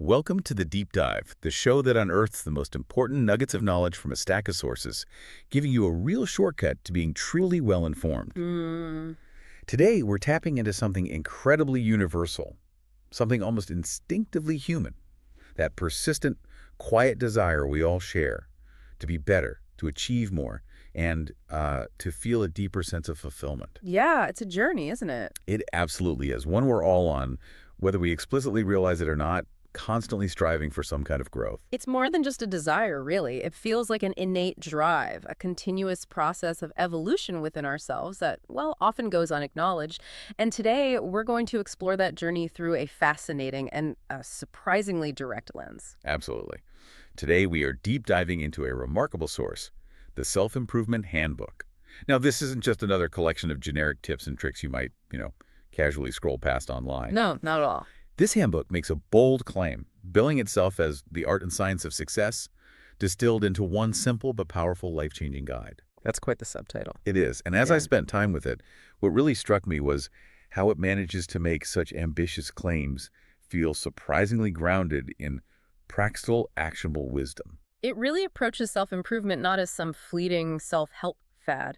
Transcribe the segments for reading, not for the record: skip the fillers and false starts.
Welcome to The Deep Dive, the show that unearths the most important nuggets of knowledge from a stack of sources, giving you a real shortcut to being truly well-informed. Today, we're tapping into something incredibly universal, something almost instinctively human, that persistent, quiet desire we all share to be better, to achieve more, and to feel a deeper sense of fulfillment. Yeah, it's a journey, isn't it? It absolutely is, one we're all on, whether we explicitly realize it or not, constantly striving for some kind of growth. It's more than just a desire, really. It feels like an innate drive, a continuous process of evolution within ourselves that, well, often goes unacknowledged. And today, we're going to explore that journey through a fascinating and surprisingly direct lens. Absolutely. Today, we are deep diving into a remarkable source, the Self-Improvement Handbook. Now, this isn't just another collection of generic tips and tricks you might, casually scroll past online. No, not at all. This handbook makes a bold claim, billing itself as the art and science of success, distilled into one simple but powerful life-changing guide. That's quite the subtitle. It is. And as I spent time with it, what really struck me was how it manages to make such ambitious claims feel surprisingly grounded in practical, actionable wisdom. It really approaches self-improvement not as some fleeting self-help fad,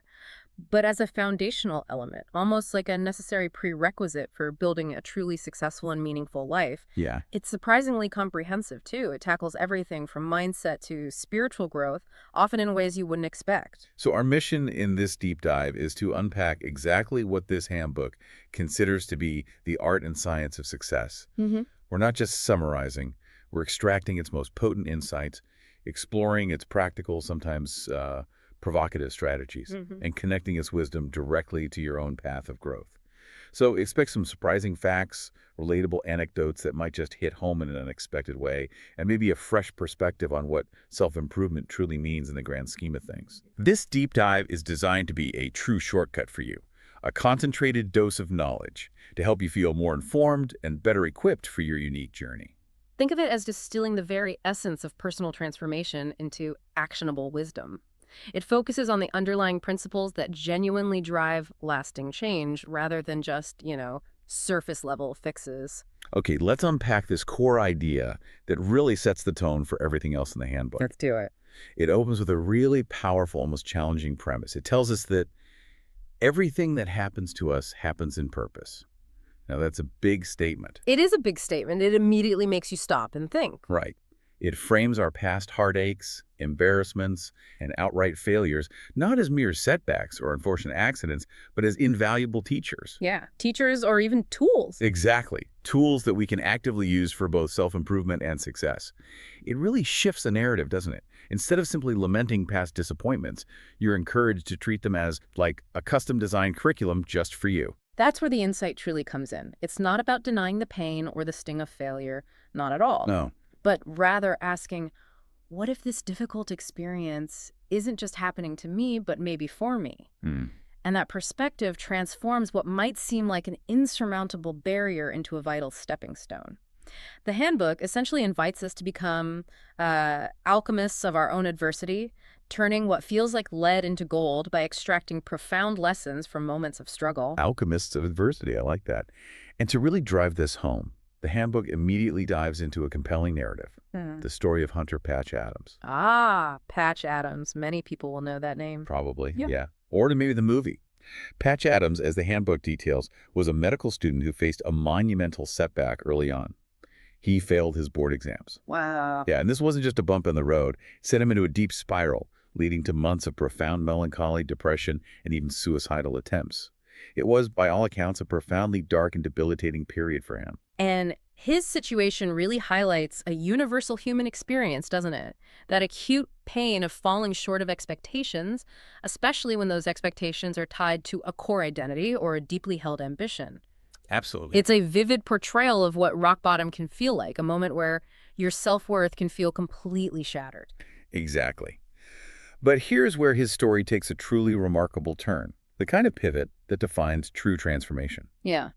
but as a foundational element, almost like a necessary prerequisite for building a truly successful and meaningful life. Yeah. It's surprisingly comprehensive, too. It tackles everything from mindset to spiritual growth, often in ways you wouldn't expect. So our mission in this deep dive is to unpack exactly what this handbook considers to be the art and science of success. We're not just summarizing, we're extracting its most potent insights, exploring its practical, sometimes provocative strategies, and connecting its wisdom directly to your own path of growth. So expect some surprising facts, relatable anecdotes that might just hit home in an unexpected way, and maybe a fresh perspective on what self-improvement truly means in the grand scheme of things. This deep dive is designed to be a true shortcut for you, a concentrated dose of knowledge to help you feel more informed and better equipped for your unique journey. Think of it as distilling the very essence of personal transformation into actionable wisdom. It focuses on the underlying principles that genuinely drive lasting change rather than just, surface-level fixes. Okay, let's unpack this core idea that really sets the tone for everything else in the handbook. Let's do it. It opens with a really powerful, almost challenging premise. It tells us that everything that happens to us happens in purpose. Now, that's a big statement. It is a big statement. It immediately makes you stop and think. Right. It frames our past heartaches, embarrassments, and outright failures, not as mere setbacks or unfortunate accidents, but as invaluable teachers. Yeah, teachers or even tools. Exactly. Tools that we can actively use for both self-improvement and success. It really shifts the narrative, doesn't it? Instead of simply lamenting past disappointments, you're encouraged to treat them as, like, a custom-designed curriculum just for you. That's where the insight truly comes in. It's not about denying the pain or the sting of failure. Not at all. No. But rather asking, what if this difficult experience isn't just happening to me, but maybe for me? And that perspective transforms what might seem like an insurmountable barrier into a vital stepping stone. The handbook essentially invites us to become alchemists of our own adversity, turning what feels like lead into gold by extracting profound lessons from moments of struggle. Alchemists of adversity, I like that. And to really drive this home, the handbook immediately dives into a compelling narrative, the story of Hunter Patch Adams. Ah, Patch Adams. Many people will know that name. Probably, yeah. Or maybe the movie. Patch Adams, as the handbook details, was a medical student who faced a monumental setback early on. He failed his board exams. Wow. Yeah, and this wasn't just a bump in the road. It sent him into a deep spiral, leading to months of profound melancholy, depression, and even suicidal attempts. It was, by all accounts, a profoundly dark and debilitating period for him. And his situation really highlights a universal human experience, doesn't it? That acute pain of falling short of expectations, especially when those expectations are tied to a core identity or a deeply held ambition. Absolutely. It's a vivid portrayal of what rock bottom can feel like, a moment where your self-worth can feel completely shattered. Exactly. But here's where his story takes a truly remarkable turn, the kind of pivot that defines true transformation. Yeah.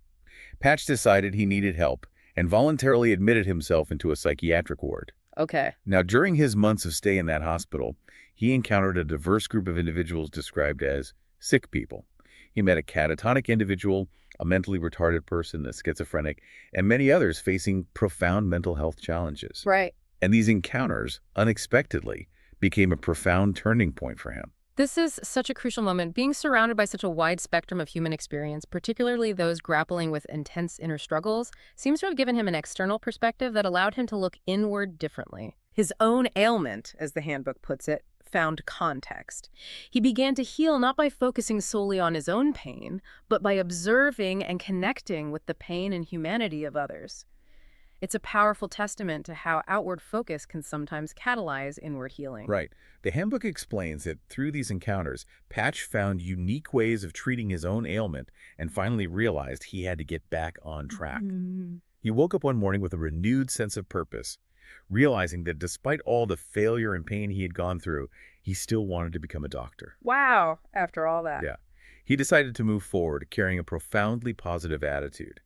Patch decided he needed help and voluntarily admitted himself into a psychiatric ward. Okay. Now, during his months of stay in that hospital, he encountered a diverse group of individuals described as sick people. He met a catatonic individual a mentally retarded person, a schizophrenic, and many others facing profound mental health challenges. Right. And these encounters, unexpectedly, became a profound turning point for him. This is such a crucial moment. Being surrounded by such a wide spectrum of human experience, particularly those grappling with intense inner struggles, seems to have given him an external perspective that allowed him to look inward differently. His own ailment, as the handbook puts it, found context. He began to heal not by focusing solely on his own pain, but by observing and connecting with the pain and humanity of others. It's a powerful testament to how outward focus can sometimes catalyze inward healing. Right. The handbook explains that through these encounters, Patch found unique ways of treating his own ailment and finally realized he had to get back on track. He woke up one morning with a renewed sense of purpose, realizing that despite all the failure and pain he had gone through, he still wanted to become a doctor. Wow, after all that. Yeah. He decided to move forward, carrying a profoundly positive attitude.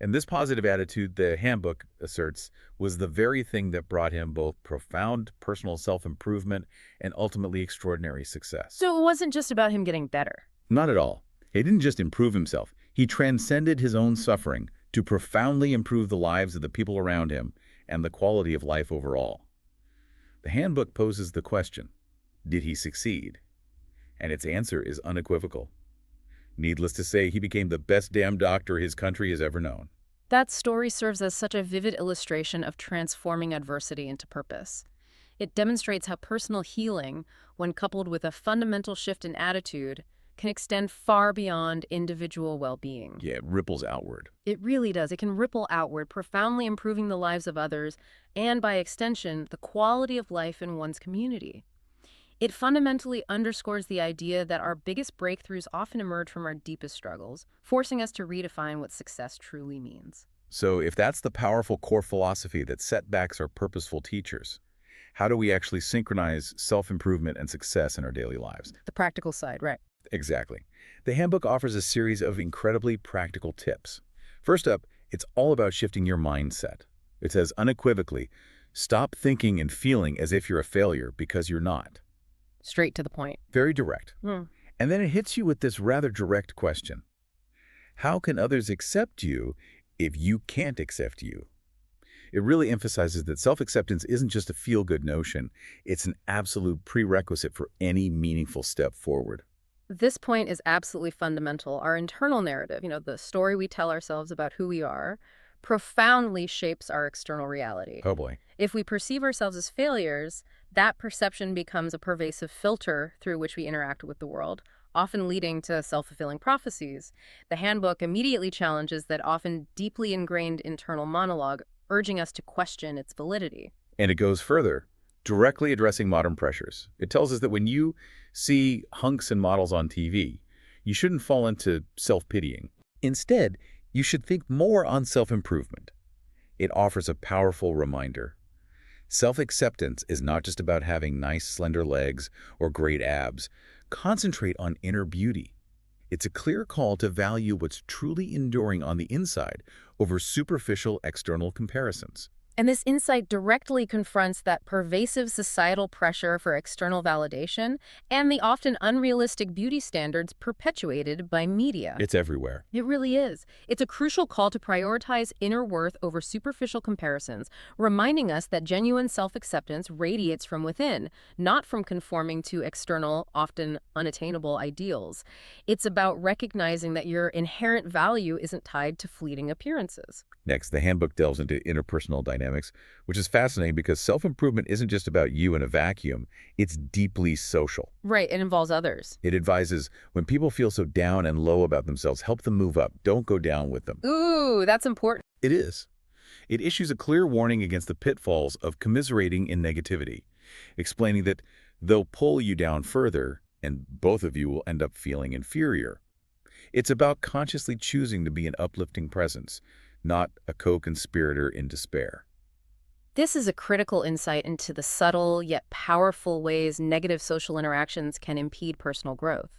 And this positive attitude, the handbook asserts, was the very thing that brought him both profound personal self-improvement and ultimately extraordinary success. So it wasn't just about him getting better. Not at all. He didn't just improve himself. He transcended his own suffering to profoundly improve the lives of the people around him and the quality of life overall. The handbook poses the question, did he succeed? And its answer is unequivocal. Needless to say, he became the best damn doctor his country has ever known. That story serves as such a vivid illustration of transforming adversity into purpose. It demonstrates how personal healing, when coupled with a fundamental shift in attitude, can extend far beyond individual well-being. Yeah, it ripples outward. It really does. It can ripple outward, profoundly improving the lives of others and, by extension, the quality of life in one's community. It fundamentally underscores the idea that our biggest breakthroughs often emerge from our deepest struggles, forcing us to redefine what success truly means. So if that's the powerful core philosophy that setbacks are purposeful teachers, how do we actually synchronize self-improvement and success in our daily lives? The practical side, right. Exactly. The handbook offers a series of incredibly practical tips. First up, it's all about shifting your mindset. It says unequivocally, stop thinking and feeling as if you're a failure because you're not. Straight to the point. Very direct. Hmm. And then it hits you with this rather direct question. How can others accept you if you can't accept you? It really emphasizes that self-acceptance isn't just a feel-good notion. It's an absolute prerequisite for any meaningful step forward. This point is absolutely fundamental. Our internal narrative, the story we tell ourselves about who we are, profoundly shapes our external reality. Oh boy. If we perceive ourselves as failures, that perception becomes a pervasive filter through which we interact with the world, often leading to self-fulfilling prophecies. The handbook immediately challenges that often deeply ingrained internal monologue, urging us to question its validity. And it goes further, directly addressing modern pressures. It tells us that when you see hunks and models on TV, you shouldn't fall into self-pitying. Instead, you should think more on self-improvement. It offers a powerful reminder. Self-acceptance is not just about having nice, slender legs or great abs. Concentrate on inner beauty. It's a clear call to value what's truly enduring on the inside over superficial external comparisons. And this insight directly confronts that pervasive societal pressure for external validation and the often unrealistic beauty standards perpetuated by media. It's everywhere. It really is. It's a crucial call to prioritize inner worth over superficial comparisons, reminding us that genuine self-acceptance radiates from within, not from conforming to external, often unattainable ideals. It's about recognizing that your inherent value isn't tied to fleeting appearances. Next, the handbook delves into interpersonal dynamics, which is fascinating because self-improvement isn't just about you in a vacuum. It's deeply social. Right, it involves others. It advises when people feel so down and low about themselves, help them move up. Don't go down with them. Ooh, that's important. It is. It issues a clear warning against the pitfalls of commiserating in negativity, explaining that they'll pull you down further and both of you will end up feeling inferior. It's about consciously choosing to be an uplifting presence, not a co-conspirator in despair. This is a critical insight into the subtle yet powerful ways negative social interactions can impede personal growth.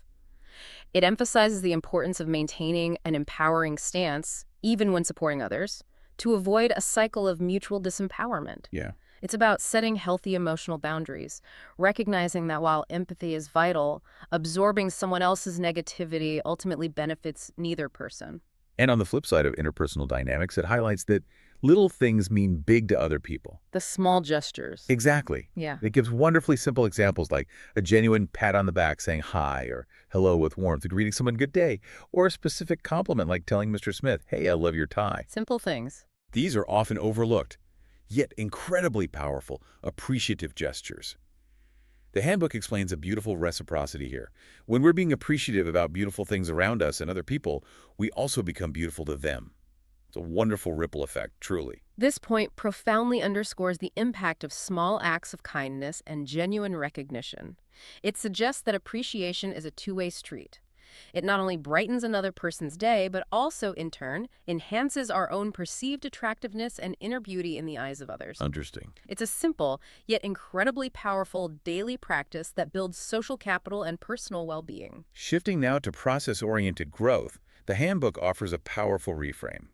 It emphasizes the importance of maintaining an empowering stance, even when supporting others, to avoid a cycle of mutual disempowerment. Yeah. It's about setting healthy emotional boundaries, recognizing that while empathy is vital, absorbing someone else's negativity ultimately benefits neither person. And on the flip side of interpersonal dynamics, it highlights that little things mean big to other people. The small gestures. Exactly. Yeah. It gives wonderfully simple examples like a genuine pat on the back saying hi or hello with warmth, greeting someone good day, or a specific compliment like telling Mr. Smith, hey, I love your tie. Simple things. These are often overlooked, yet incredibly powerful, appreciative gestures. The handbook explains a beautiful reciprocity here. When we're being appreciative about beautiful things around us and other people, we also become beautiful to them. It's a wonderful ripple effect, truly. This point profoundly underscores the impact of small acts of kindness and genuine recognition. It suggests that appreciation is a two-way street. It not only brightens another person's day, but also, in turn, enhances our own perceived attractiveness and inner beauty in the eyes of others. Interesting. It's a simple, yet incredibly powerful daily practice that builds social capital and personal well-being. Shifting now to process-oriented growth, the handbook offers a powerful reframe.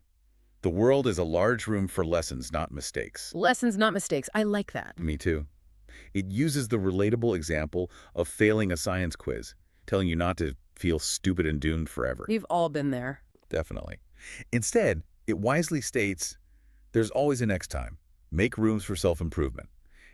The world is a large room for lessons, not mistakes. Lessons, not mistakes. I like that. Me too. It uses the relatable example of failing a science quiz, telling you not to feel stupid and doomed forever. We've all been there. Definitely. Instead, it wisely states, there's always a next time. Make rooms for self-improvement.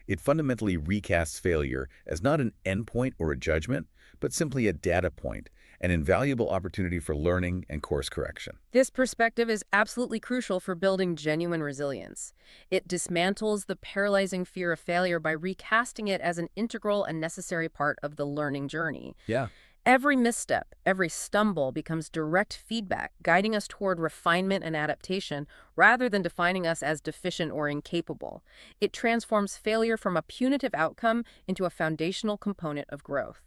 It fundamentally recasts failure as not an endpoint or a judgment, but simply a data point, an invaluable opportunity for learning and course correction. This perspective is absolutely crucial for building genuine resilience. It dismantles the paralyzing fear of failure by recasting it as an integral and necessary part of the learning journey. Yeah. Every misstep, every stumble becomes direct feedback, guiding us toward refinement and adaptation, rather than defining us as deficient or incapable. It transforms failure from a punitive outcome into a foundational component of growth.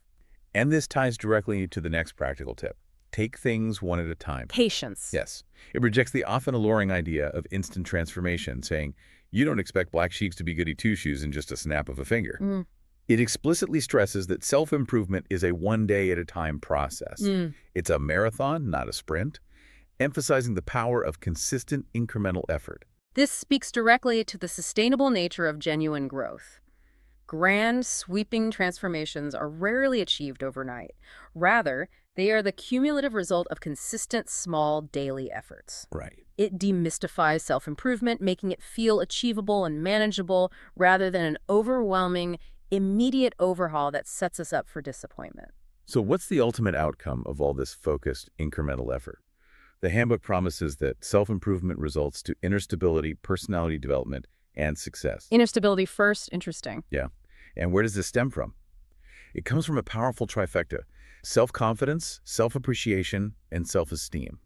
And this ties directly to the next practical tip. Take things one at a time. Patience. Yes. It rejects the often alluring idea of instant transformation, saying, you don't expect black sheep to be goody two-shoes in just a snap of a finger. It explicitly stresses that self-improvement is a one-day-at-a-time process. It's a marathon, not a sprint, emphasizing the power of consistent incremental effort. This speaks directly to the sustainable nature of genuine growth. Grand, sweeping transformations are rarely achieved overnight. Rather, they are the cumulative result of consistent, small, daily efforts. Right. It demystifies self-improvement, making it feel achievable and manageable, rather than an overwhelming, immediate overhaul that sets us up for disappointment. So what's the ultimate outcome of all this focused, incremental effort? The handbook promises that self-improvement results to inner stability, personality development, and success. Inner stability first. Interesting. Yeah. And where does this stem from? It comes from a powerful trifecta: self-confidence, self-appreciation, and self-esteem.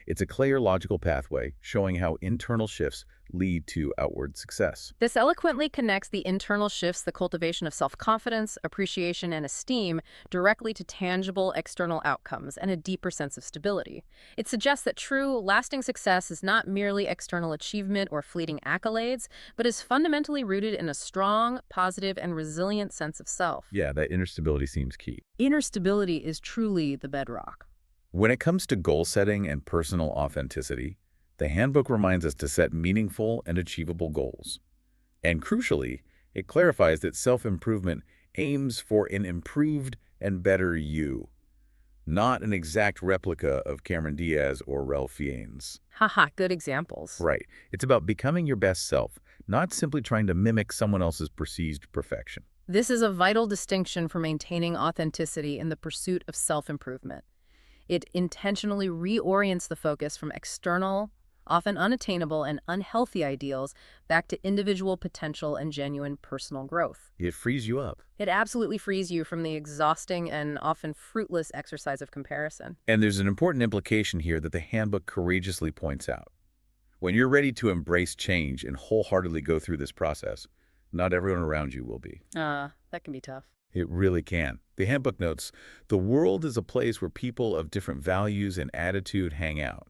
It's a clear, logical pathway showing how internal shifts lead to outward success. This eloquently connects the internal shifts, the cultivation of self-confidence, appreciation, and esteem, directly to tangible external outcomes and a deeper sense of stability. It suggests that true, lasting success is not merely external achievement or fleeting accolades, but is fundamentally rooted in a strong, positive, and resilient sense of self. Yeah, that inner stability seems key. Inner stability is truly the bedrock. When it comes to goal setting and personal authenticity, the handbook reminds us to set meaningful and achievable goals. And crucially, it clarifies that self-improvement aims for an improved and better you, not an exact replica of Cameron Diaz or Ralph Fiennes. Haha, good examples. Right. It's about becoming your best self, not simply trying to mimic someone else's perceived perfection. This is a vital distinction for maintaining authenticity in the pursuit of self-improvement. It intentionally reorients the focus from external, often unattainable and unhealthy ideals back to individual potential and genuine personal growth. It frees you up. It absolutely frees you from the exhausting and often fruitless exercise of comparison. And there's an important implication here that the handbook courageously points out. When you're ready to embrace change and wholeheartedly go through this process, not everyone around you will be. That can be tough. It really can. The handbook notes, the world is a place where people of different values and attitude hang out.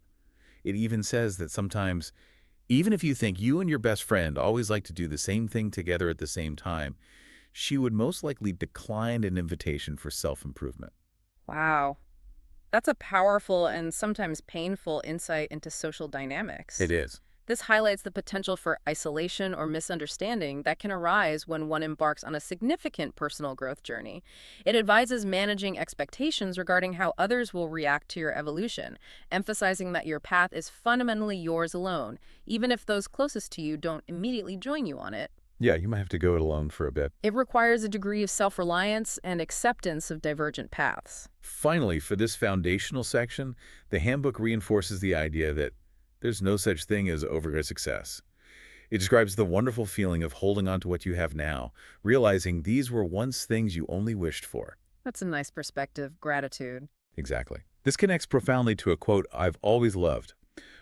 It even says that sometimes, even if you think you and your best friend always like to do the same thing together at the same time, she would most likely decline an invitation for self-improvement. Wow. That's a powerful and sometimes painful insight into social dynamics. It is. This highlights the potential for isolation or misunderstanding that can arise when one embarks on a significant personal growth journey. It advises managing expectations regarding how others will react to your evolution, emphasizing that your path is fundamentally yours alone, even if those closest to you don't immediately join you on it. Yeah, you might have to go it alone for a bit. It requires a degree of self-reliance and acceptance of divergent paths. Finally, for this foundational section, the handbook reinforces the idea that there's no such thing as overnight success. It describes the wonderful feeling of holding on to what you have now, realizing these were once things you only wished for. That's a nice perspective, gratitude. Exactly. This connects profoundly to a quote I've always loved.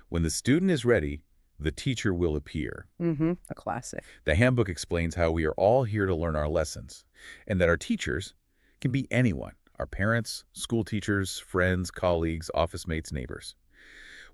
When the student is ready, the teacher will appear. A classic. The handbook explains how we are all here to learn our lessons, and that our teachers can be anyone, our parents, school teachers, friends, colleagues, office mates, neighbors.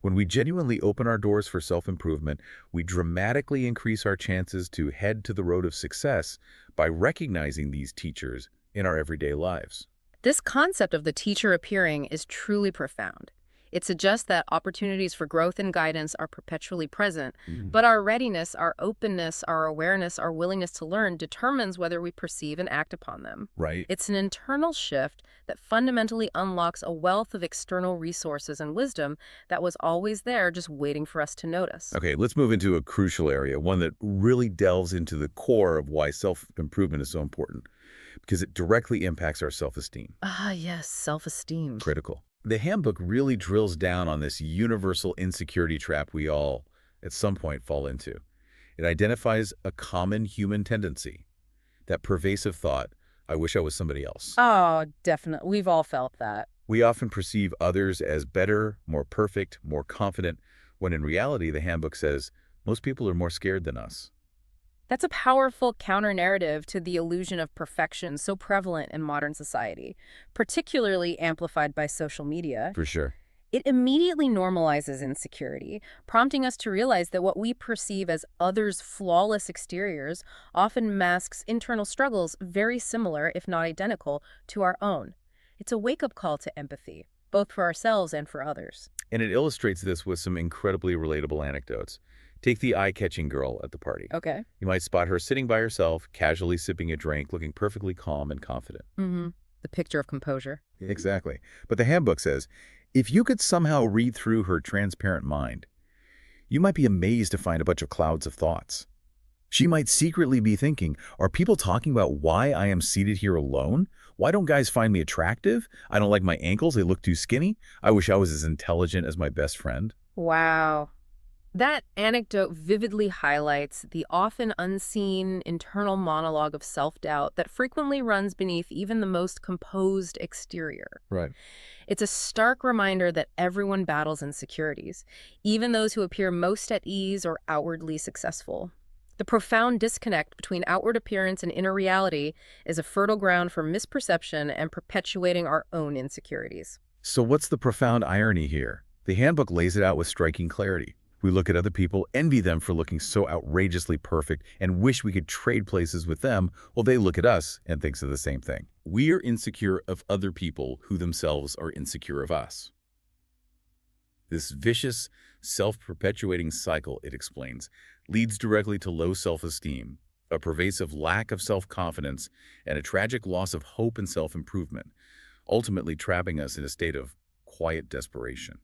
When we genuinely open our doors for self-improvement, we dramatically increase our chances to head to the road of success by recognizing these teachers in our everyday lives. This concept of the teacher appearing is truly profound. It suggests that opportunities for growth and guidance are perpetually present, but our readiness, our openness, our awareness, our willingness to learn determines whether we perceive and act upon them. Right. It's an internal shift that fundamentally unlocks a wealth of external resources and wisdom that was always there, just waiting for us to notice. Okay, let's move into a crucial area, one that really delves into the core of why self-improvement is so important, because it directly impacts our self-esteem. Ah, yes, self-esteem. Critical. The handbook really drills down on this universal insecurity trap we all, at some point, fall into. It identifies a common human tendency, that pervasive thought, I wish I was somebody else. Oh, definitely. We've all felt that. We often perceive others as better, more perfect, more confident, when in reality, the handbook says, most people are more scared than us. That's a powerful counter-narrative to the illusion of perfection so prevalent in modern society, particularly amplified by social media. For sure. It immediately normalizes insecurity, prompting us to realize that what we perceive as others' flawless exteriors often masks internal struggles very similar, if not identical, to our own. It's a wake-up call to empathy, both for ourselves and for others. And it illustrates this with some incredibly relatable anecdotes. Take the eye-catching girl at the party. Okay. You might spot her sitting by herself, casually sipping a drink, looking perfectly calm and confident. The picture of composure. Exactly. But the handbook says, if you could somehow read through her transparent mind, you might be amazed to find a bunch of clouds of thoughts. She might secretly be thinking, are people talking about why I am seated here alone? Why don't guys find me attractive? I don't like my ankles, they look too skinny. I wish I was as intelligent as my best friend. Wow. That anecdote vividly highlights the often unseen internal monologue of self-doubt that frequently runs beneath even the most composed exterior. Right. It's a stark reminder that everyone battles insecurities, even those who appear most at ease or outwardly successful. The profound disconnect between outward appearance and inner reality is a fertile ground for misperception and perpetuating our own insecurities. So what's the profound irony here? The handbook lays it out with striking clarity. We look at other people, envy them for looking so outrageously perfect, and wish we could trade places with them, while they look at us and thinks of the same thing. We are insecure of other people who themselves are insecure of us. This vicious, self-perpetuating cycle, it explains, leads directly to low self-esteem, a pervasive lack of self-confidence, and a tragic loss of hope and self-improvement, ultimately trapping us in a state of quiet desperation.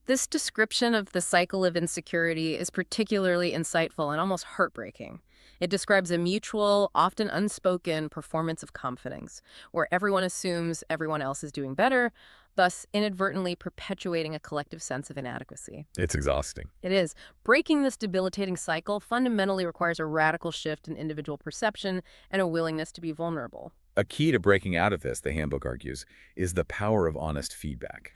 This description of the cycle of insecurity is particularly insightful and almost heartbreaking. It describes a mutual, often unspoken performance of confidence, where everyone assumes everyone else is doing better, thus inadvertently perpetuating a collective sense of inadequacy. It's exhausting. It is. Breaking this debilitating cycle fundamentally requires a radical shift in individual perception and a willingness to be vulnerable. A key to breaking out of this, the handbook argues, is the power of honest feedback.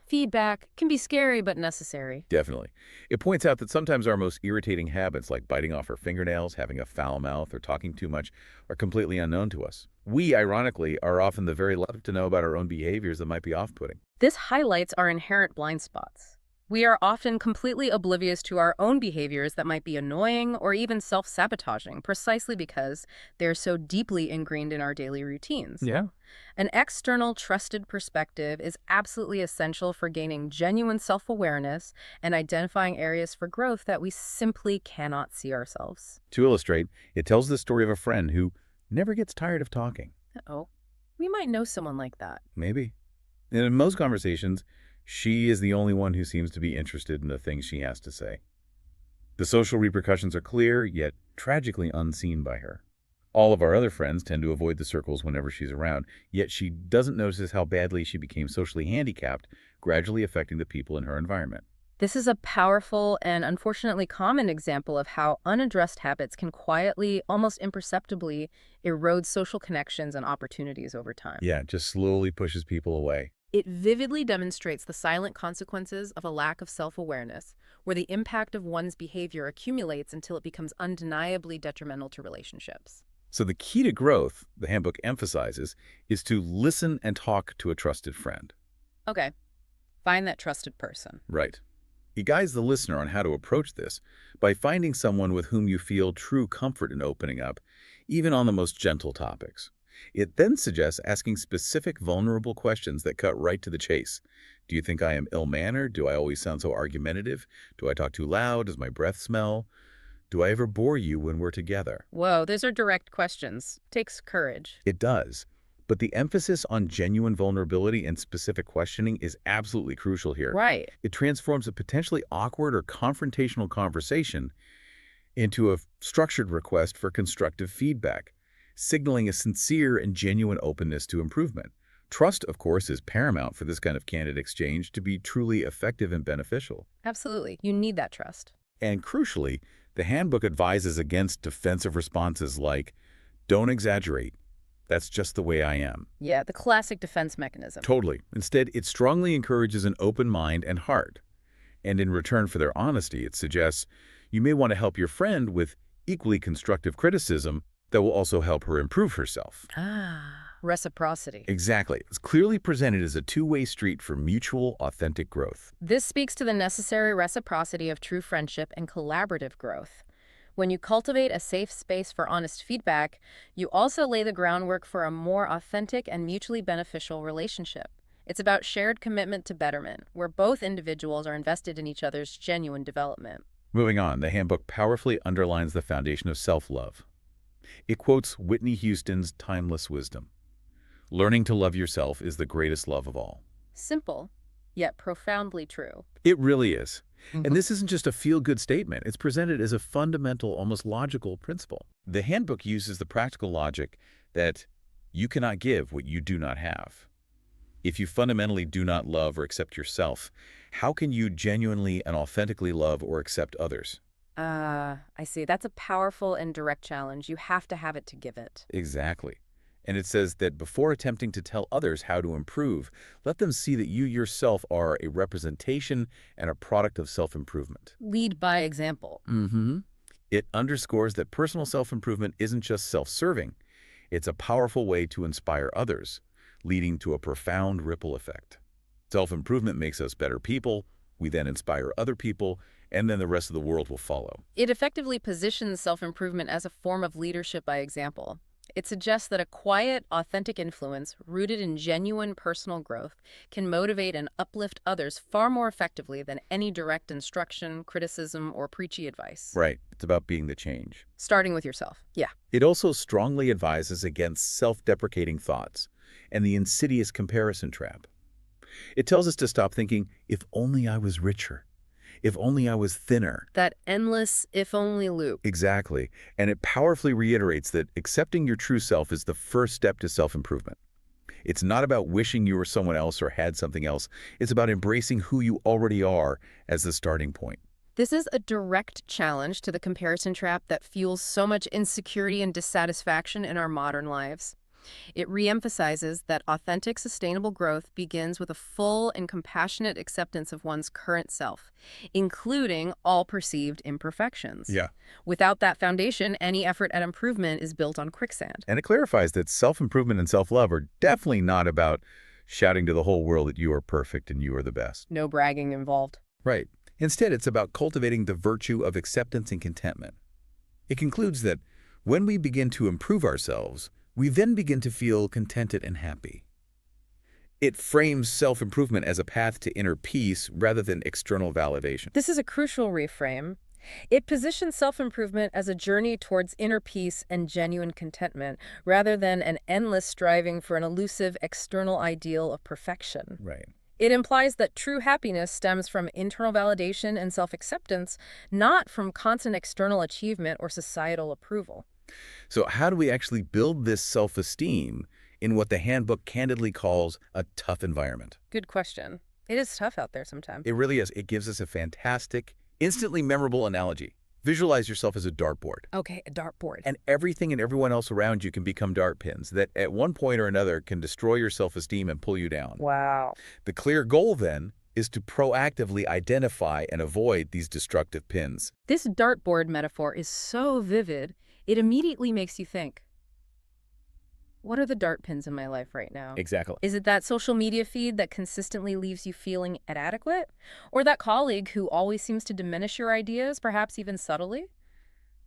Feedback can be scary but necessary. Definitely. It points out that sometimes our most irritating habits, like biting off our fingernails, having a foul mouth, or talking too much, are completely unknown to us. We, ironically, are often the very last to know about our own behaviors that might be off-putting. This highlights our inherent blind spots. We are often completely oblivious to our own behaviors that might be annoying or even self-sabotaging, precisely because they're so deeply ingrained in our daily routines. Yeah. An external, trusted perspective is absolutely essential for gaining genuine self-awareness and identifying areas for growth that we simply cannot see ourselves. To illustrate, it tells the story of a friend who never gets tired of talking. Uh-oh. We might know someone like that. Maybe. And in most conversations, she is the only one who seems to be interested in the things she has to say. The social repercussions are clear, yet tragically unseen by her. All of our other friends tend to avoid the circles whenever she's around, yet she doesn't notice how badly she became socially handicapped, gradually affecting the people in her environment. This is a powerful and unfortunately common example of how unaddressed habits can quietly, almost imperceptibly, erode social connections and opportunities over time. Yeah, it just slowly pushes people away. It vividly demonstrates the silent consequences of a lack of self-awareness, where the impact of one's behavior accumulates until it becomes undeniably detrimental to relationships. So the key to growth, the handbook emphasizes, is to listen and talk to a trusted friend. Okay, find that trusted person. Right. It guides the listener on how to approach this by finding someone with whom you feel true comfort in opening up, even on the most gentle topics. It then suggests asking specific, vulnerable questions that cut right to the chase. Do you think I am ill-mannered? Do I always sound so argumentative? Do I talk too loud? Does my breath smell? Do I ever bore you when we're together? Whoa, those are direct questions. Takes courage. It does. But the emphasis on genuine vulnerability and specific questioning is absolutely crucial here. Right. It transforms a potentially awkward or confrontational conversation into a structured request for constructive feedback, signaling a sincere and genuine openness to improvement. Trust, of course, is paramount for this kind of candid exchange to be truly effective and beneficial. Absolutely. You need that trust. And crucially, the handbook advises against defensive responses like, don't exaggerate. That's just the way I am. Yeah, the classic defense mechanism. Totally. Instead, it strongly encourages an open mind and heart. And in return for their honesty, it suggests you may want to help your friend with equally constructive criticism that will also help her improve herself. Reciprocity. Exactly. It's clearly presented as a two-way street for mutual, authentic growth. This speaks to the necessary reciprocity of true friendship and collaborative growth. When you cultivate a safe space for honest feedback, you also lay the groundwork for a more authentic and mutually beneficial relationship. It's about shared commitment to betterment, where both individuals are invested in each other's genuine development. Moving on, the handbook powerfully underlines the foundation of self-love. It quotes Whitney Houston's timeless wisdom. Learning to love yourself is the greatest love of all. Simple, yet profoundly true. It really is. And this isn't just a feel-good statement. It's presented as a fundamental, almost logical principle. The handbook uses the practical logic that you cannot give what you do not have. If you fundamentally do not love or accept yourself, how can you genuinely and authentically love or accept others? I see. That's a powerful and direct challenge. You have to have it to give it. Exactly. And it says that before attempting to tell others how to improve, let them see that you yourself are a representation and a product of self-improvement. Lead by example. It underscores that personal self-improvement isn't just self-serving. It's a powerful way to inspire others, leading to a profound ripple effect. Self-improvement makes us better people. We then inspire other people, and then the rest of the world will follow. It effectively positions self-improvement as a form of leadership by example. It suggests that a quiet, authentic influence rooted in genuine personal growth can motivate and uplift others far more effectively than any direct instruction, criticism, or preachy advice. Right. It's about being the change. Starting with yourself. Yeah. It also strongly advises against self-deprecating thoughts and the insidious comparison trap. It tells us to stop thinking, if only I was richer. If only I was thinner. That endless if only loop. Exactly. And it powerfully reiterates that accepting your true self is the first step to self-improvement. It's not about wishing you were someone else or had something else. It's about embracing who you already are as the starting point. This is a direct challenge to the comparison trap that fuels so much insecurity and dissatisfaction in our modern lives. It reemphasizes that authentic, sustainable growth begins with a full and compassionate acceptance of one's current self, including all perceived imperfections. Yeah. Without that foundation, any effort at improvement is built on quicksand. And it clarifies that self-improvement and self-love are definitely not about shouting to the whole world that you are perfect and you are the best. No bragging involved. Right. Instead, it's about cultivating the virtue of acceptance and contentment. It concludes that when we begin to improve ourselves, we then begin to feel contented and happy. It frames self-improvement as a path to inner peace rather than external validation. This is a crucial reframe. It positions self-improvement as a journey towards inner peace and genuine contentment, rather than an endless striving for an elusive external ideal of perfection. Right. It implies that true happiness stems from internal validation and self-acceptance, not from constant external achievement or societal approval. So how do we actually build this self-esteem in what the handbook candidly calls a tough environment? Good question. It is tough out there sometimes. It really is. It gives us a fantastic, instantly memorable analogy. Visualize yourself as a dartboard. Okay, a dartboard. And everything and everyone else around you can become dart pins that at one point or another can destroy your self-esteem and pull you down. Wow. The clear goal then is to proactively identify and avoid these destructive pins. This dartboard metaphor is so vivid, it immediately makes you think, what are the dart pins in my life right now? Exactly. Is it that social media feed that consistently leaves you feeling inadequate? Or that colleague who always seems to diminish your ideas, perhaps even subtly?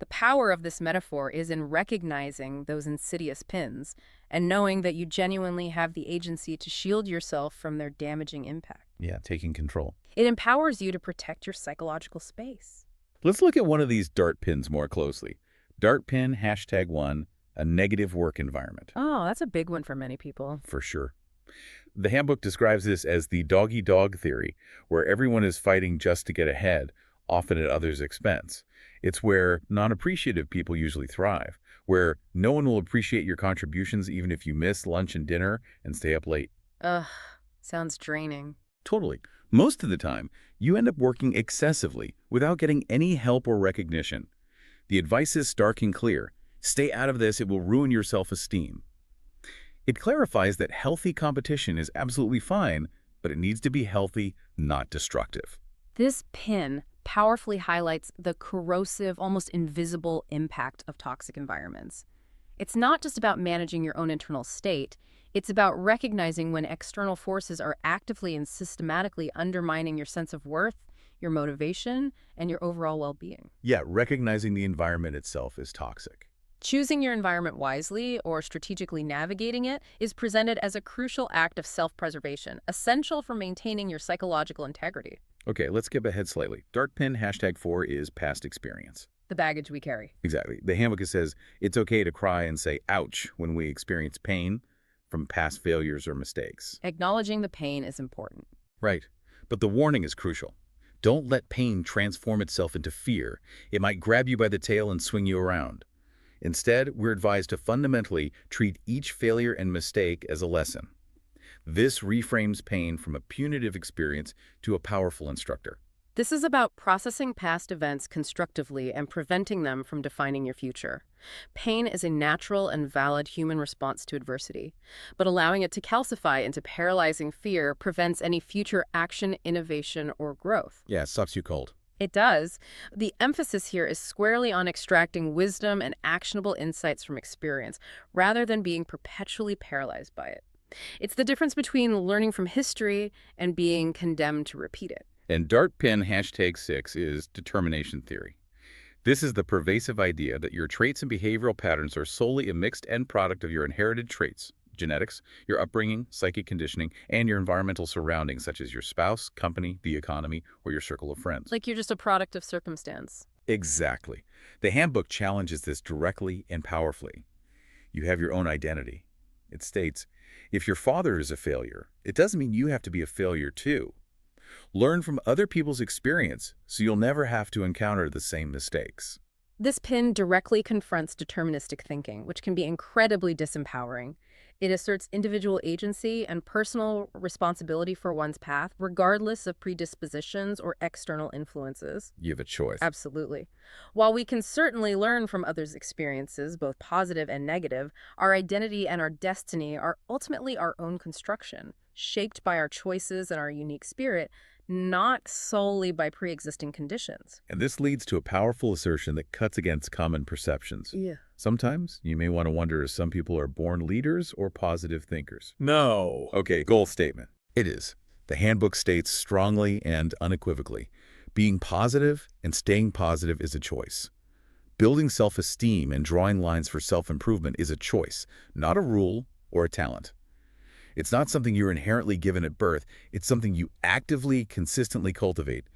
The power of this metaphor is in recognizing those insidious pins and knowing that you genuinely have the agency to shield yourself from their damaging impact. Yeah, taking control. It empowers you to protect your psychological space. Let's look at one of these dart pins more closely. Dart pin #1, a negative work environment. Oh, that's a big one for many people. For sure. The handbook describes this as the dog-eat-dog theory, where everyone is fighting just to get ahead, often at others' expense. It's where non-appreciative people usually thrive, where no one will appreciate your contributions even if you miss lunch and dinner and stay up late. Ugh, sounds draining. Totally. Most of the time, you end up working excessively without getting any help or recognition. The advice is stark and clear. Stay out of this, it will ruin your self-esteem. It clarifies that healthy competition is absolutely fine, but it needs to be healthy, not destructive. This pin powerfully highlights the corrosive, almost invisible impact of toxic environments. It's not just about managing your own internal state, it's about recognizing when external forces are actively and systematically undermining your sense of worth, your motivation, and your overall well-being. Yeah, recognizing the environment itself is toxic. Choosing your environment wisely or strategically navigating it is presented as a crucial act of self-preservation, essential for maintaining your psychological integrity. Okay, let's skip ahead slightly. Dart pin #4 is past experience. The baggage we carry. Exactly. The handbook says it's okay to cry and say ouch when we experience pain from past failures or mistakes. Acknowledging the pain is important. Right. But the warning is crucial. Don't let pain transform itself into fear. It might grab you by the tail and swing you around. Instead, we're advised to fundamentally treat each failure and mistake as a lesson. This reframes pain from a punitive experience to a powerful instructor. This is about processing past events constructively and preventing them from defining your future. Pain is a natural and valid human response to adversity, but allowing it to calcify into paralyzing fear prevents any future action, innovation, or growth. Yeah, it stops you cold. It does. The emphasis here is squarely on extracting wisdom and actionable insights from experience, rather than being perpetually paralyzed by it. It's the difference between learning from history and being condemned to repeat it. And dart pin #6 is determination theory. This is the pervasive idea that your traits and behavioral patterns are solely a mixed end product of your inherited traits, genetics, your upbringing, psychic conditioning, and your environmental surroundings, such as your spouse, company, the economy, or your circle of friends. Like you're just a product of circumstance. Exactly. The handbook challenges this directly and powerfully. You have your own identity. It states, if your father is a failure, it doesn't mean you have to be a failure too. Learn from other people's experience so you'll never have to encounter the same mistakes. This pin directly confronts deterministic thinking, which can be incredibly disempowering. It asserts individual agency and personal responsibility for one's path, regardless of predispositions or external influences. You have a choice. Absolutely. While we can certainly learn from others' experiences, both positive and negative, our identity and our destiny are ultimately our own construction, shaped by our choices and our unique spirit, not solely by pre-existing conditions. And this leads to a powerful assertion that cuts against common perceptions. Yeah. Sometimes you may want to wonder if some people are born leaders or positive thinkers. No. Okay, goal statement. It is. The handbook states strongly and unequivocally, being positive and staying positive is a choice. Building self-esteem and drawing lines for self-improvement is a choice, not a rule or a talent. It's not something you're inherently given at birth. It's something you actively, consistently cultivate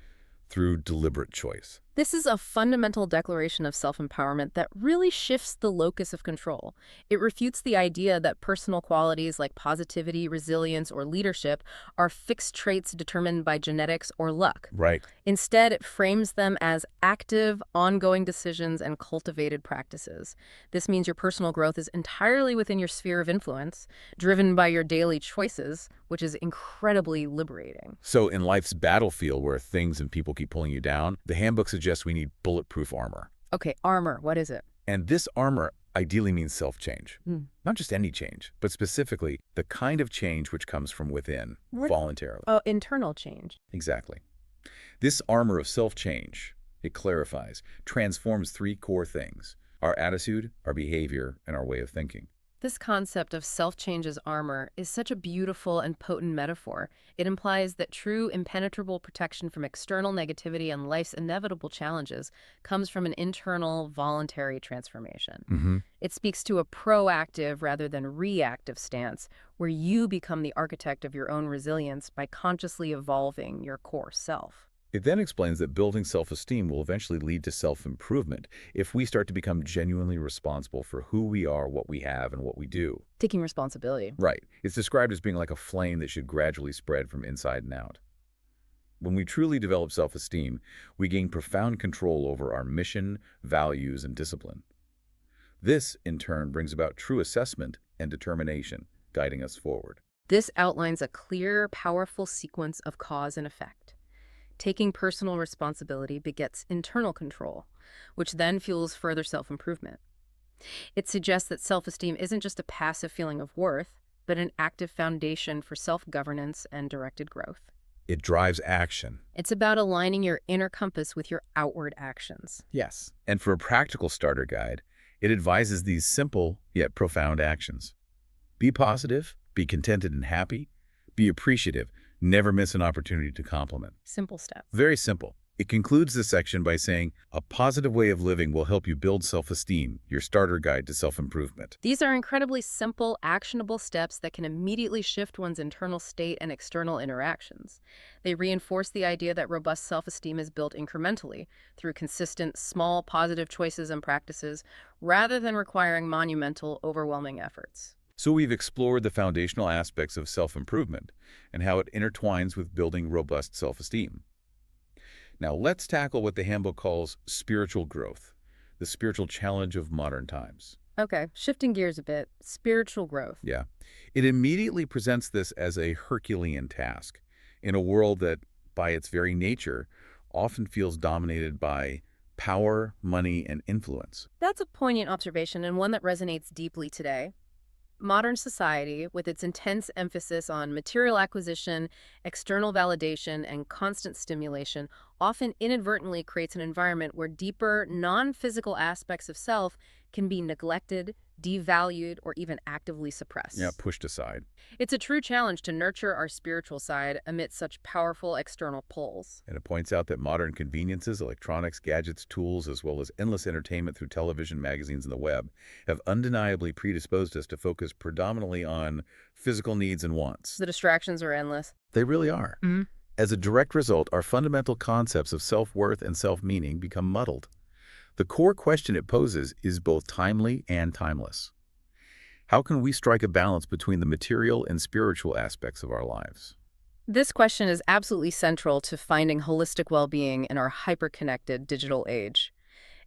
through deliberate choice. This is a fundamental declaration of self-empowerment that really shifts the locus of control. It refutes the idea that personal qualities like positivity, resilience, or leadership are fixed traits determined by genetics or luck. Right. Instead, it frames them as active, ongoing decisions and cultivated practices. This means your personal growth is entirely within your sphere of influence, driven by your daily choices, which is incredibly liberating. So in life's battlefield where things and people keep pulling you down, the handbook suggests we need bulletproof armor. Okay, armor, what is it? And this armor ideally means self-change. Not just any change, but specifically the kind of change which comes from within, voluntarily. Oh, internal change. Exactly. This armor of self-change, it clarifies, transforms three core things: our attitude, our behavior, and our way of thinking. This concept of self-change as armor is such a beautiful and potent metaphor. It implies that true impenetrable protection from external negativity and life's inevitable challenges comes from an internal, voluntary transformation. It speaks to a proactive rather than reactive stance where you become the architect of your own resilience by consciously evolving your core self. It then explains that building self-esteem will eventually lead to self-improvement if we start to become genuinely responsible for who we are, what we have, and what we do. Taking responsibility. Right. It's described as being like a flame that should gradually spread from inside and out. When we truly develop self-esteem, we gain profound control over our mission, values, and discipline. This, in turn, brings about true assessment and determination, guiding us forward. This outlines a clear, powerful sequence of cause and effect. Taking personal responsibility begets internal control, which then fuels further self-improvement. It suggests that self-esteem isn't just a passive feeling of worth, but an active foundation for self-governance and directed growth. It drives action. It's about aligning your inner compass with your outward actions. Yes. And for a practical starter guide, it advises these simple yet profound actions. Be positive, be contented and happy, be appreciative, never miss an opportunity to compliment. Simple steps. Very simple. It concludes this section by saying, a positive way of living will help you build self-esteem, your starter guide to self-improvement. These are incredibly simple, actionable steps that can immediately shift one's internal state and external interactions. They reinforce the idea that robust self-esteem is built incrementally through consistent, small, positive choices and practices, rather than requiring monumental, overwhelming efforts. So we've explored the foundational aspects of self-improvement and how it intertwines with building robust self-esteem. Now let's tackle what the handbook calls spiritual growth, the spiritual challenge of modern times. Okay, shifting gears a bit, spiritual growth. Yeah. It immediately presents this as a Herculean task in a world that, by its very nature, often feels dominated by power, money, and influence. That's a poignant observation and one that resonates deeply today. Modern society, with its intense emphasis on material acquisition, external validation, and constant stimulation, often inadvertently creates an environment where deeper, non-physical aspects of self can be neglected, devalued, or even actively suppressed. Yeah, pushed aside. It's a true challenge to nurture our spiritual side amidst such powerful external pulls. And it points out that modern conveniences, electronics, gadgets, tools, as well as endless entertainment through television, magazines, and the web, have undeniably predisposed us to focus predominantly on physical needs and wants. The distractions are endless. They really are. As a direct result, our fundamental concepts of self-worth and self-meaning become muddled. The core question it poses is both timely and timeless. How can we strike a balance between the material and spiritual aspects of our lives? This question is absolutely central to finding holistic well-being in our hyper-connected digital age.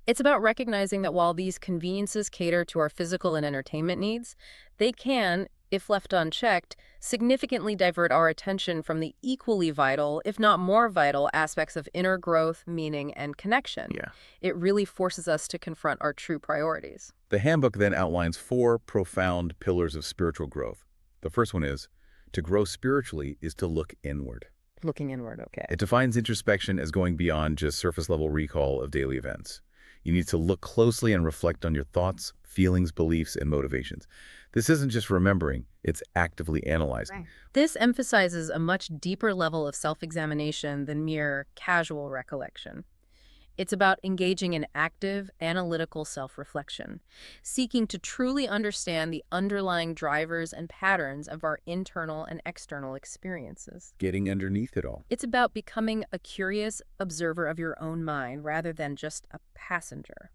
It's about recognizing that while these conveniences cater to our physical and entertainment needs, they can, if left unchecked, significantly divert our attention from the equally vital, if not more vital, aspects of inner growth, meaning, and connection. Yeah. It really forces us to confront our true priorities. The handbook then outlines 4 profound pillars of spiritual growth. The first one is, to grow spiritually is to look inward. Looking inward, okay. It defines introspection as going beyond just surface-level recall of daily events. You need to look closely and reflect on your thoughts, feelings, beliefs, and motivations. This isn't just remembering, it's actively analyzing. Right. This emphasizes a much deeper level of self-examination than mere casual recollection. It's about engaging in active, analytical self-reflection, seeking to truly understand the underlying drivers and patterns of our internal and external experiences. Getting underneath it all. It's about becoming a curious observer of your own mind rather than just a passenger.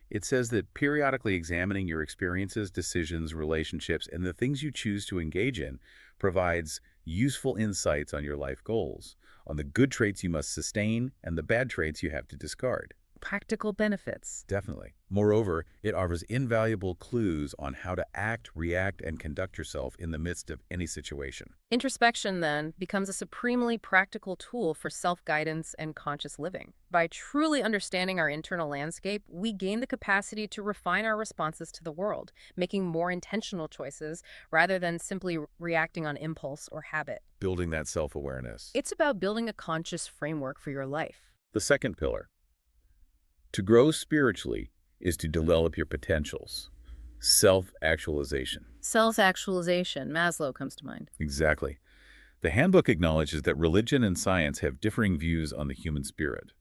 It says that periodically examining your experiences, decisions, relationships, and the things you choose to engage in provides useful insights on your life goals, on the good traits you must sustain and the bad traits you have to discard. Practical benefits. Definitely. Moreover, it offers invaluable clues on how to act, react, and conduct yourself in the midst of any situation. Introspection, then, becomes a supremely practical tool for self-guidance and conscious living. By truly understanding our internal landscape, we gain the capacity to refine our responses to the world, making more intentional choices rather than simply reacting on impulse or habit. Building that self-awareness. It's about building a conscious framework for your life. The second pillar. To grow spiritually is to develop your potentials. Self-actualization. Self-actualization, Maslow comes to mind. Exactly. The Handbook acknowledges that religion and science have differing views on the human spirit.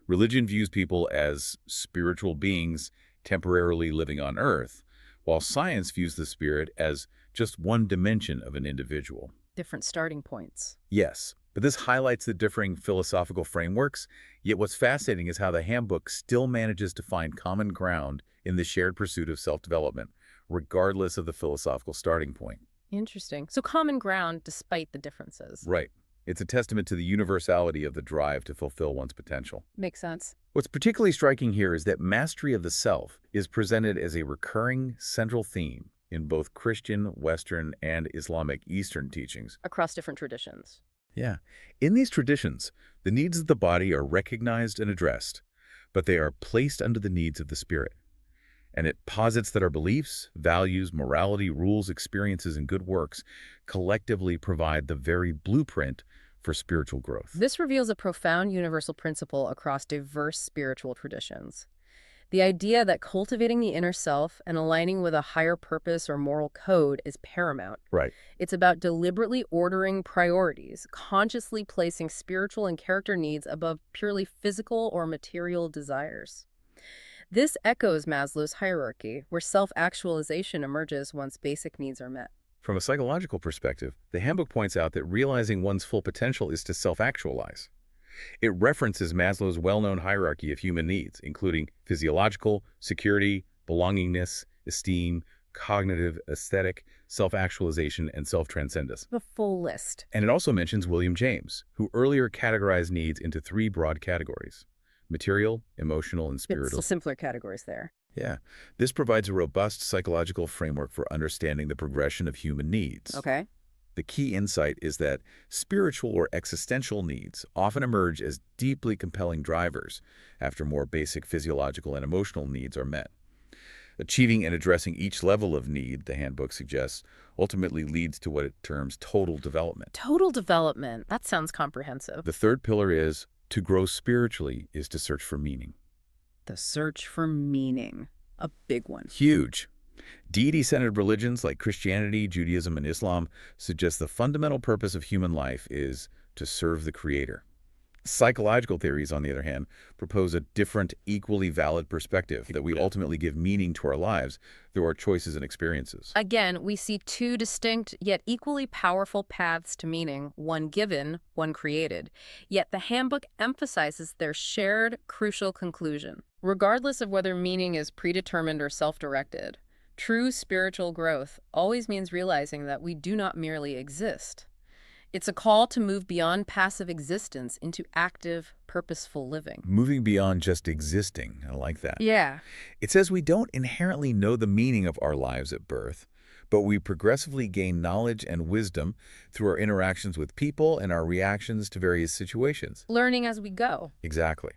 Religion views people as spiritual beings temporarily living on Earth, while science views the spirit as just one dimension of an individual. Different starting points. Yes, but this highlights the differing philosophical frameworks, yet what's fascinating is how the Handbook still manages to find common ground in the shared pursuit of self-development, regardless of the philosophical starting point. Interesting. So common ground despite the differences. Right. It's a testament to the universality of the drive to fulfill one's potential. Makes sense. What's particularly striking here is that mastery of the self is presented as a recurring central theme in both Christian, Western, and Islamic Eastern teachings. Across different traditions. Yeah. In these traditions, the needs of the body are recognized and addressed, but they are placed under the needs of the spirit. And it posits that our beliefs, values, morality, rules, experiences, and good works collectively provide the very blueprint for spiritual growth. This reveals a profound universal principle across diverse spiritual traditions. The idea that cultivating the inner self and aligning with a higher purpose or moral code is paramount. Right. It's about deliberately ordering priorities, consciously placing spiritual and character needs above purely physical or material desires. This echoes Maslow's hierarchy, where self-actualization emerges once basic needs are met. From a psychological perspective, the Handbook points out that realizing one's full potential is to self-actualize. It references Maslow's well-known hierarchy of human needs, including physiological, security, belongingness, esteem, cognitive, aesthetic, self-actualization, and self-transcendence. The full list. And it also mentions William James, who earlier categorized needs into 3 broad categories: material, emotional, and spiritual. It's simpler categories there. Yeah. This provides a robust psychological framework for understanding the progression of human needs. Okay. The key insight is that spiritual or existential needs often emerge as deeply compelling drivers after more basic physiological and emotional needs are met. Achieving and addressing each level of need, the Handbook suggests, ultimately leads to what it terms total development. Total development. That sounds comprehensive. The third pillar is, to grow spiritually is to search for meaning. The search for meaning. A big one. Huge. Deity-centered religions like Christianity, Judaism, and Islam suggest the fundamental purpose of human life is to serve the Creator. Psychological theories, on the other hand, propose a different, equally valid perspective that we ultimately give meaning to our lives through our choices and experiences. Again, we see 2 distinct yet equally powerful paths to meaning, one given, one created. Yet the Handbook emphasizes their shared, crucial conclusion. Regardless of whether meaning is predetermined or self-directed, true spiritual growth always means realizing that we do not merely exist. It's a call to move beyond passive existence into active, purposeful living. Moving beyond just existing. I like that. Yeah. It says we don't inherently know the meaning of our lives at birth, but we progressively gain knowledge and wisdom through our interactions with people and our reactions to various situations. Learning as we go. Exactly.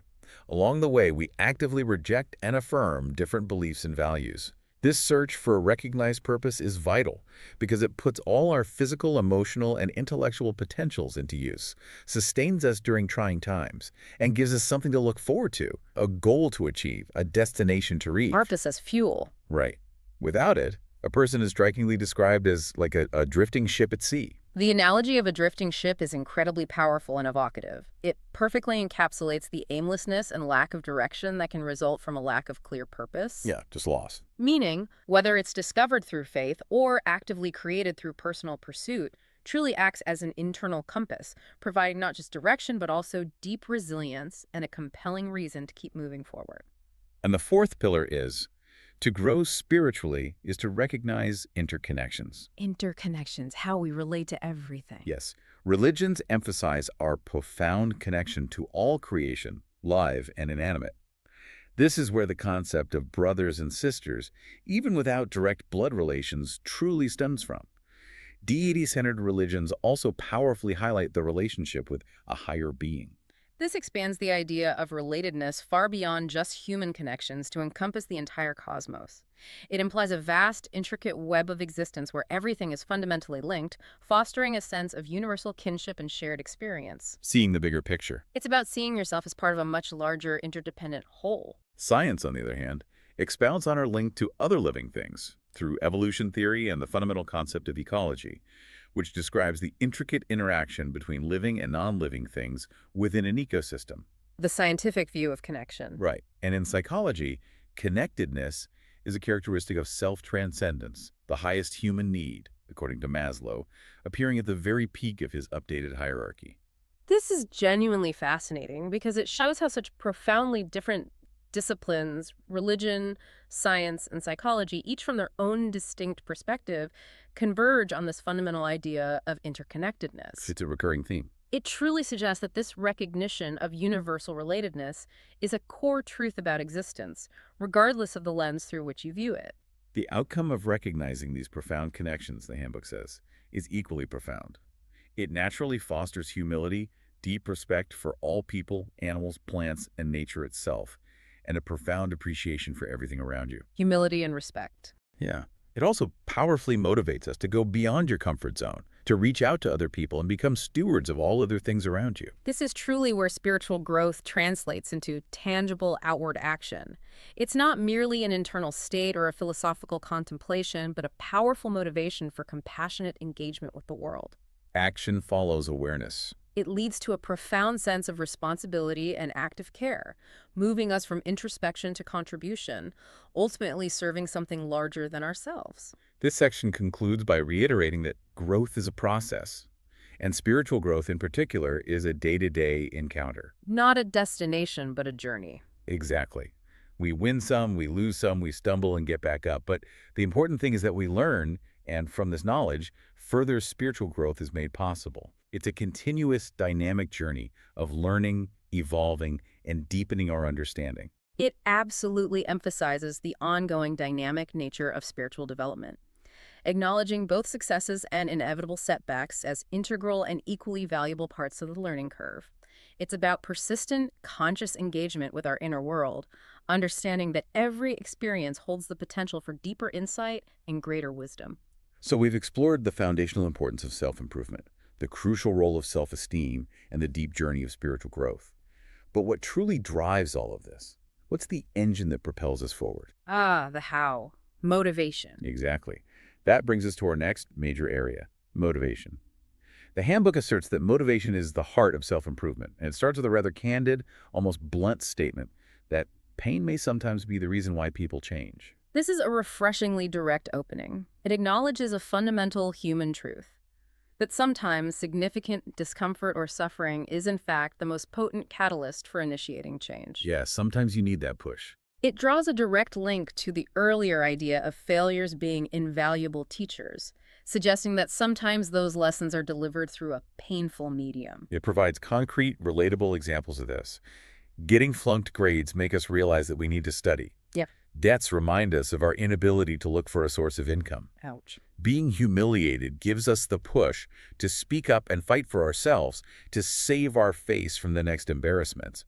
Along the way, we actively reject and affirm different beliefs and values. This search for a recognized purpose is vital because it puts all our physical, emotional, and intellectual potentials into use, sustains us during trying times, and gives us something to look forward to, a goal to achieve, a destination to reach. Purpose as fuel. Right. Without it, a person is strikingly described as like a drifting ship at sea. The analogy of a drifting ship is incredibly powerful and evocative. It perfectly encapsulates the aimlessness and lack of direction that can result from a lack of clear purpose. Yeah, just loss. Meaning, whether it's discovered through faith or actively created through personal pursuit, truly acts as an internal compass, providing not just direction but also deep resilience and a compelling reason to keep moving forward. And the fourth pillar is, to grow spiritually is to recognize interconnections. Interconnections, how we relate to everything. Yes, religions emphasize our profound connection to all creation, live and inanimate. This is where the concept of brothers and sisters, even without direct blood relations, truly stems from. Deity-centered religions also powerfully highlight the relationship with a higher being. This expands the idea of relatedness far beyond just human connections to encompass the entire cosmos. It implies a vast, intricate web of existence where everything is fundamentally linked, fostering a sense of universal kinship and shared experience. Seeing the bigger picture. It's about seeing yourself as part of a much larger, interdependent whole. Science, on the other hand, expounds on our link to other living things through evolution theory and the fundamental concept of ecology, which describes the intricate interaction between living and non-living things within an ecosystem. The scientific view of connection. Right. And in psychology, connectedness is a characteristic of self-transcendence, the highest human need, according to Maslow, appearing at the very peak of his updated hierarchy. This is genuinely fascinating because it shows how such profoundly different disciplines, religion, science, and psychology, each from their own distinct perspective, converge on this fundamental idea of interconnectedness. It's a recurring theme. It truly suggests that this recognition of universal relatedness is a core truth about existence, regardless of the lens through which you view it. The outcome of recognizing these profound connections, the handbook says, is equally profound. It naturally fosters humility, deep respect for all people, animals, plants, and nature itself, and a profound appreciation for everything around you. Humility and respect. Yeah. It also powerfully motivates us to go beyond your comfort zone, to reach out to other people and become stewards of all other things around you. This is truly where spiritual growth translates into tangible outward action. It's not merely an internal state or a philosophical contemplation, but a powerful motivation for compassionate engagement with the world. Action follows awareness. It leads to a profound sense of responsibility and active care, moving us from introspection to contribution, ultimately serving something larger than ourselves. This section concludes by reiterating that growth is a process, and spiritual growth in particular is a day-to-day encounter. Not a destination, but a journey. Exactly. We win some, we lose some, we stumble and get back up. But the important thing is that we learn, and from this knowledge, further spiritual growth is made possible. It's a continuous, dynamic journey of learning, evolving, and deepening our understanding. It absolutely emphasizes the ongoing dynamic nature of spiritual development, acknowledging both successes and inevitable setbacks as integral and equally valuable parts of the learning curve. It's about persistent, conscious engagement with our inner world, understanding that every experience holds the potential for deeper insight and greater wisdom. So we've explored the foundational importance of self-improvement, the crucial role of self-esteem, and the deep journey of spiritual growth. But what truly drives all of this? What's the engine that propels us forward? The how. Motivation. Exactly. That brings us to our next major area, motivation. The handbook asserts that motivation is the heart of self-improvement, and it starts with a rather candid, almost blunt statement that pain may sometimes be the reason why people change. This is a refreshingly direct opening. It acknowledges a fundamental human truth, that sometimes significant discomfort or suffering is in fact the most potent catalyst for initiating change. Yeah, sometimes you need that push. It draws a direct link to the earlier idea of failures being invaluable teachers, suggesting that sometimes those lessons are delivered through a painful medium. It provides concrete, relatable examples of this. Getting flunked grades make us realize that we need to study. Yeah. Debts remind us of our inability to look for a source of income. Ouch. Being humiliated gives us the push to speak up and fight for ourselves, to save our face from the next embarrassment.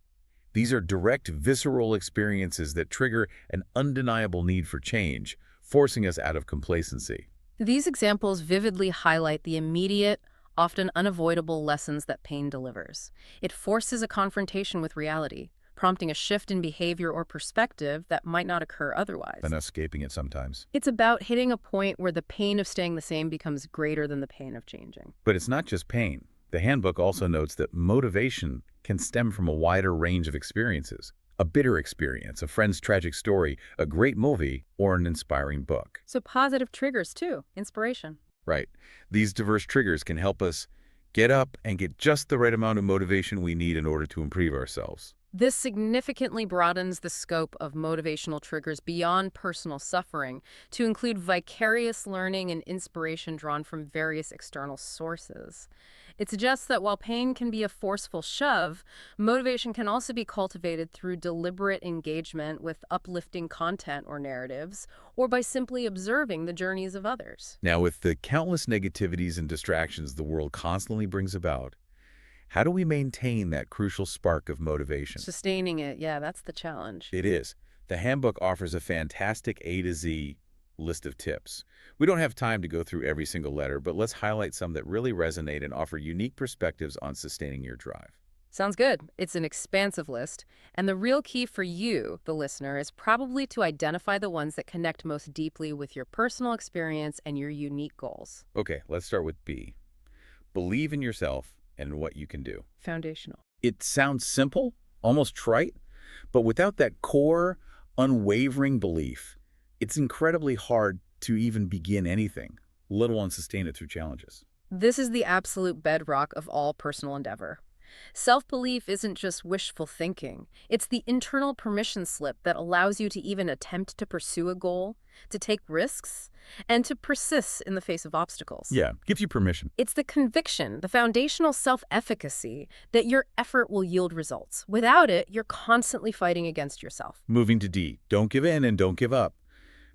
These are direct, visceral experiences that trigger an undeniable need for change, forcing us out of complacency. These examples vividly highlight the immediate, often unavoidable lessons that pain delivers. It forces a confrontation with reality, prompting a shift in behavior or perspective that might not occur otherwise. And escaping it sometimes. It's about hitting a point where the pain of staying the same becomes greater than the pain of changing. But it's not just pain. The handbook also notes that motivation can stem from a wider range of experiences. A bitter experience, a friend's tragic story, a great movie, or an inspiring book. So positive triggers too, inspiration. Right. These diverse triggers can help us get up and get just the right amount of motivation we need in order to improve ourselves. This significantly broadens the scope of motivational triggers beyond personal suffering to include vicarious learning and inspiration drawn from various external sources. It suggests that while pain can be a forceful shove, motivation can also be cultivated through deliberate engagement with uplifting content or narratives, or by simply observing the journeys of others. Now, with the countless negativities and distractions the world constantly brings about, how do we maintain that crucial spark of motivation? Sustaining it, yeah, that's the challenge. It is. The handbook offers a fantastic A to Z list of tips. We don't have time to go through every single letter, but let's highlight some that really resonate and offer unique perspectives on sustaining your drive. Sounds good. It's an expansive list, and the real key for you, the listener, is probably to identify the ones that connect most deeply with your personal experience and your unique goals. Okay, let's start with B. Believe in yourself and what you can do. Foundational. It sounds simple, almost trite, but without that core, unwavering belief, it's incredibly hard to even begin anything, let alone sustain it through challenges. This is the absolute bedrock of all personal endeavor. Self-belief isn't just wishful thinking. It's the internal permission slip that allows you to even attempt to pursue a goal, to take risks, and to persist in the face of obstacles. Yeah, gives you permission. It's the conviction, the foundational self-efficacy, that your effort will yield results. Without it, you're constantly fighting against yourself. Moving to D, don't give in and don't give up.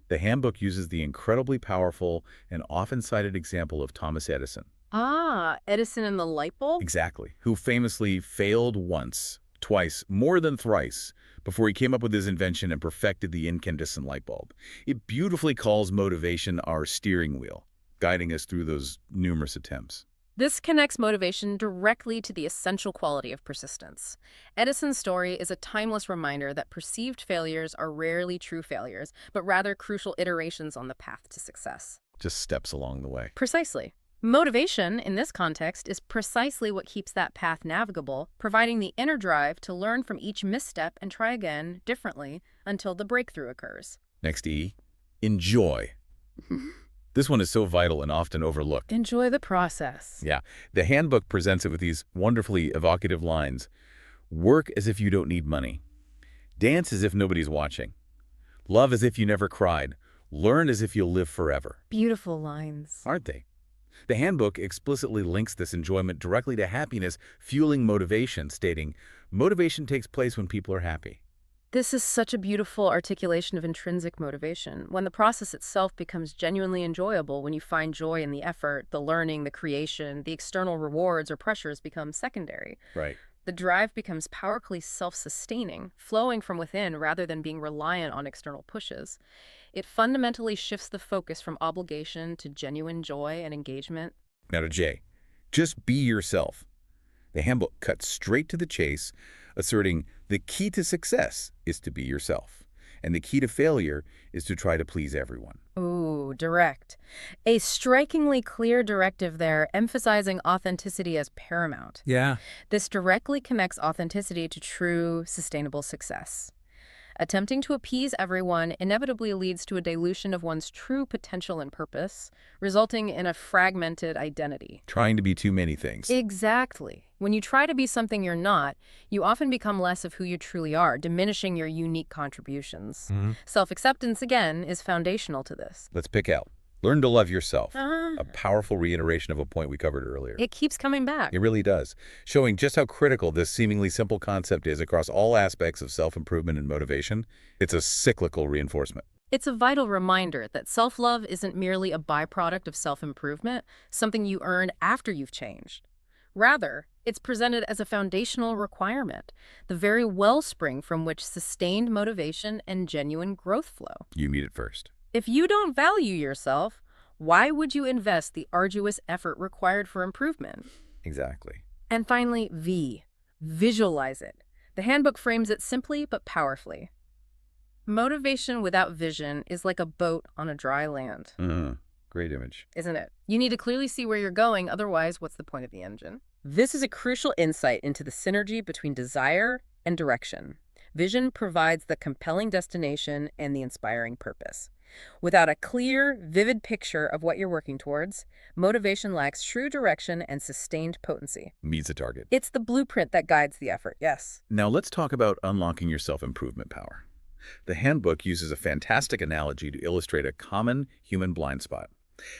The handbook uses the incredibly powerful and often cited example of Thomas Edison. Ah, Edison and the light bulb? Exactly. Who famously failed once, twice, more than thrice, before he came up with his invention and perfected the incandescent light bulb. It beautifully calls motivation our steering wheel, guiding us through those numerous attempts. This connects motivation directly to the essential quality of persistence. Edison's story is a timeless reminder that perceived failures are rarely true failures, but rather crucial iterations on the path to success. Just steps along the way. Precisely. Motivation, in this context, is precisely what keeps that path navigable, providing the inner drive to learn from each misstep and try again, differently, until the breakthrough occurs. Next E, enjoy. This one is so vital and often overlooked. Enjoy the process. Yeah, the handbook presents it with these wonderfully evocative lines. Work as if you don't need money. Dance as if nobody's watching. Love as if you never cried. Learn as if you'll live forever. Beautiful lines. Aren't they? The handbook explicitly links this enjoyment directly to happiness, fueling motivation, stating, motivation takes place when people are happy. This is such a beautiful articulation of intrinsic motivation, when the process itself becomes genuinely enjoyable, when you find joy in the effort, the learning, the creation, the external rewards or pressures become secondary. Right. The drive becomes powerfully self-sustaining, flowing from within rather than being reliant on external pushes. It fundamentally shifts the focus from obligation to genuine joy and engagement. Now to J. Just be yourself. The handbook cuts straight to the chase, asserting the key to success is to be yourself, and the key to failure is to try to please everyone. Ooh, direct. A strikingly clear directive there, emphasizing authenticity as paramount. Yeah. This directly connects authenticity to true, sustainable success. Attempting to appease everyone inevitably leads to a dilution of one's true potential and purpose, resulting in a fragmented identity. Trying to be too many things. Exactly. When you try to be something you're not, you often become less of who you truly are, diminishing your unique contributions. Self-acceptance, again, is foundational to this. Let's pick out. Learn to love yourself. A powerful reiteration of a point we covered earlier. It keeps coming back. It really does, showing just how critical this seemingly simple concept is across all aspects of self-improvement and motivation. It's a cyclical reinforcement. It's a vital reminder that self-love isn't merely a byproduct of self-improvement, something you earn after you've changed. Rather, it's presented as a foundational requirement, the very wellspring from which sustained motivation and genuine growth flow. You meet it first. If you don't value yourself, why would you invest the arduous effort required for improvement? Exactly. And finally, V. Visualize it. The handbook frames it simply but powerfully. Motivation without vision is like a boat on a dry land. Great image. Isn't it? You need to clearly see where you're going, otherwise, what's the point of the engine? This is a crucial insight into the synergy between desire and direction. Vision provides the compelling destination and the inspiring purpose. Without a clear, vivid picture of what you're working towards, motivation lacks true direction and sustained potency. Meets a target. It's the blueprint that guides the effort, yes. Now let's talk about unlocking your self-improvement power. The handbook uses a fantastic analogy to illustrate a common human blind spot.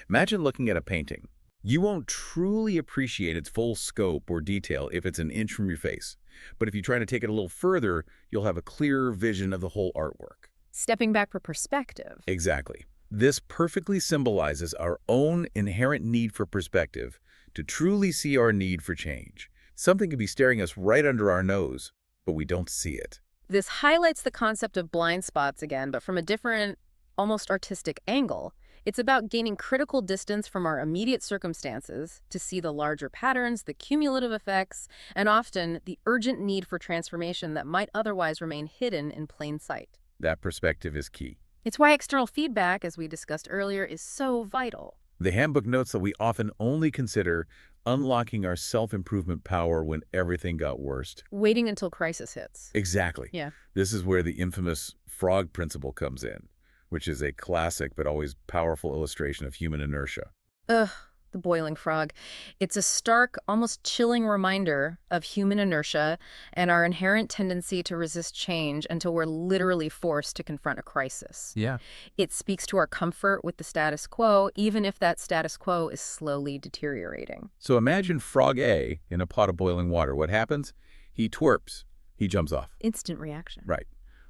Imagine looking at a painting. You won't truly appreciate its full scope or detail if it's an inch from your face. But if you try to take it a little further, you'll have a clearer vision of the whole artwork. Stepping back for perspective. Exactly. This perfectly symbolizes our own inherent need for perspective to truly see our need for change. Something could be staring us right under our nose, but we don't see it. This highlights the concept of blind spots again, but from a different, almost artistic angle. It's about gaining critical distance from our immediate circumstances to see the larger patterns, the cumulative effects, and often the urgent need for transformation that might otherwise remain hidden in plain sight. That perspective is key. It's why external feedback, as we discussed earlier, is so vital. The handbook notes that we often only consider unlocking our self-improvement power when everything got worst. Waiting until crisis hits. Exactly. Yeah. This is where the infamous frog principle comes in, which is a classic but always powerful illustration of human inertia. Ugh, the boiling frog. It's a stark, almost chilling reminder of human inertia and our inherent tendency to resist change until we're literally forced to confront a crisis. Yeah. It speaks to our comfort with the status quo, even if that status quo is slowly deteriorating. So imagine frog A in a pot of boiling water. What happens? He twerps. He jumps off. Instant reaction. Right.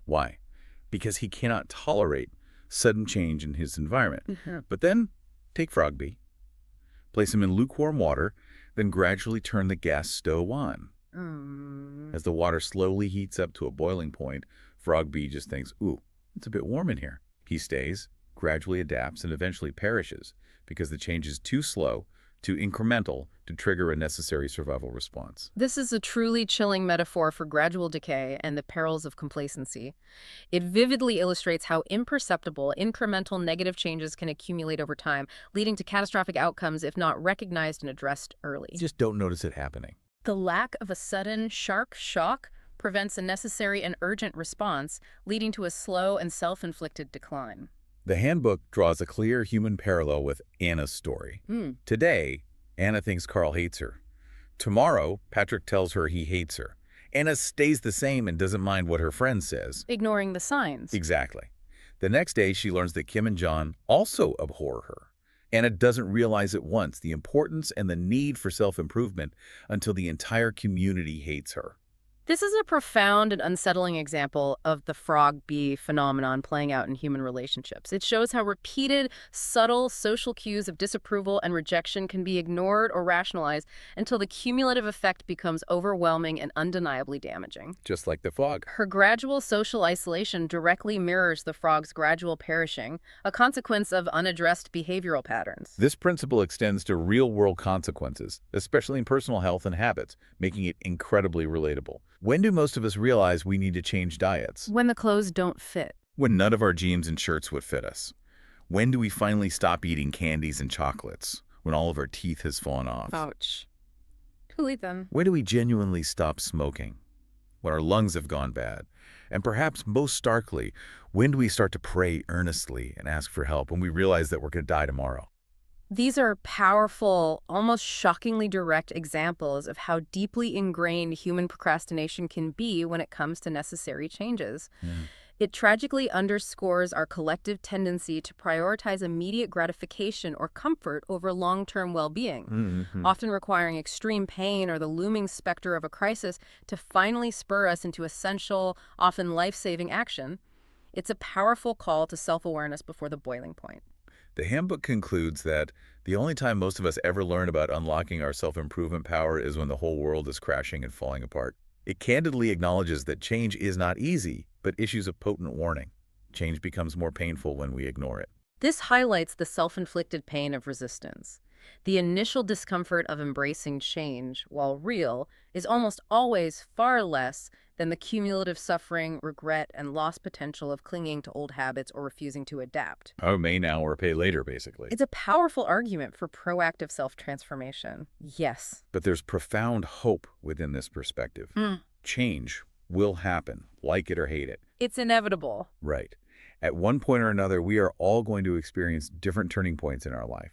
Why? Because he cannot tolerate sudden change in his environment. But then, take frog B. Place him in lukewarm water, then gradually turn the gas stove on. As the water slowly heats up to a boiling point, frog B just thinks, ooh, it's a bit warm in here. He stays, gradually adapts, and eventually perishes because the change is too slow, too incremental to trigger a necessary survival response. This is a truly chilling metaphor for gradual decay and the perils of complacency. It vividly illustrates how imperceptible, incremental negative changes can accumulate over time, leading to catastrophic outcomes if not recognized and addressed early. You just don't notice it happening. The lack of a sudden, sharp shock prevents a necessary and urgent response, leading to a slow and self-inflicted decline. The handbook draws a clear human parallel with Anna's story. Today, Anna thinks Carl hates her. Tomorrow, Patrick tells her he hates her. Anna stays the same and doesn't mind what her friend says. Ignoring the signs. Exactly. The next day, she learns that Kim and John also abhor her. Anna doesn't realize at once the importance and the need for self-improvement until the entire community hates her. This is a profound and unsettling example of the frog bee phenomenon playing out in human relationships. It shows how repeated, subtle social cues of disapproval and rejection can be ignored or rationalized until the cumulative effect becomes overwhelming and undeniably damaging. Just like the frog. Her gradual social isolation directly mirrors the frog's gradual perishing, a consequence of unaddressed behavioral patterns. This principle extends to real-world consequences, especially in personal health and habits, making it incredibly relatable. When do most of us realize we need to change diets? When the clothes don't fit. When none of our jeans and shirts would fit us. When do we finally stop eating candies and chocolates? When all of our teeth has fallen off. Ouch. Too late then. When do we genuinely stop smoking? When our lungs have gone bad. And perhaps most starkly, when do we start to pray earnestly and ask for help when we realize that we're going to die tomorrow? These are powerful, almost shockingly direct examples of how deeply ingrained human procrastination can be when it comes to necessary changes. It tragically underscores our collective tendency to prioritize immediate gratification or comfort over long-term well-being, often requiring extreme pain or the looming specter of a crisis to finally spur us into essential, often life-saving action. It's a powerful call to self-awareness before the boiling point. The handbook concludes that the only time most of us ever learn about unlocking our self-improvement power is when the whole world is crashing and falling apart. It candidly acknowledges that change is not easy, but issues a potent warning. Change becomes more painful when we ignore it. This highlights the self-inflicted pain of resistance. The initial discomfort of embracing change, while real, is almost always far less than the cumulative suffering, regret, and lost potential of clinging to old habits or refusing to adapt. Oh, may now or pay later, basically. It's a powerful argument for proactive self-transformation. Yes. But there's profound hope within this perspective. Change will happen, like it or hate it. It's inevitable. Right. At one point or another, we are all going to experience different turning points in our life.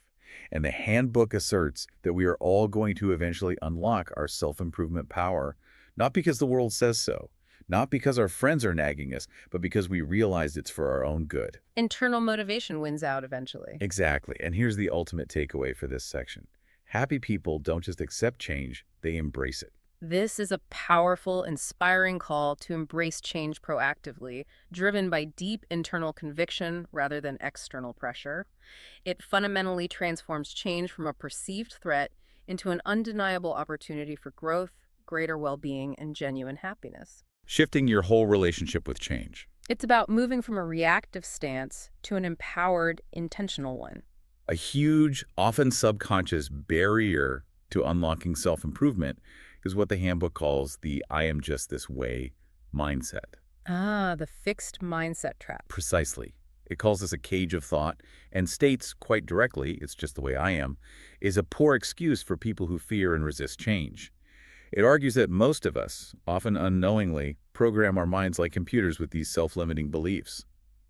And the handbook asserts that we are all going to eventually unlock our self-improvement power, not because the world says so, not because our friends are nagging us, but because we realized it's for our own good. Internal motivation wins out eventually. Exactly. And here's the ultimate takeaway for this section. Happy people don't just accept change, they embrace it. This is a powerful, inspiring call to embrace change proactively, driven by deep internal conviction rather than external pressure. It fundamentally transforms change from a perceived threat into an undeniable opportunity for growth, greater well-being, and genuine happiness. Shifting your whole relationship with change. It's about moving from a reactive stance to an empowered, intentional one. A huge, often subconscious barrier to unlocking self-improvement is what the handbook calls the "I am just this way" mindset. Ah, the fixed mindset trap. Precisely. It calls this a cage of thought and states quite directly, "It's just the way I am," is a poor excuse for people who fear and resist change. It argues that most of us, often unknowingly, program our minds like computers with these self-limiting beliefs.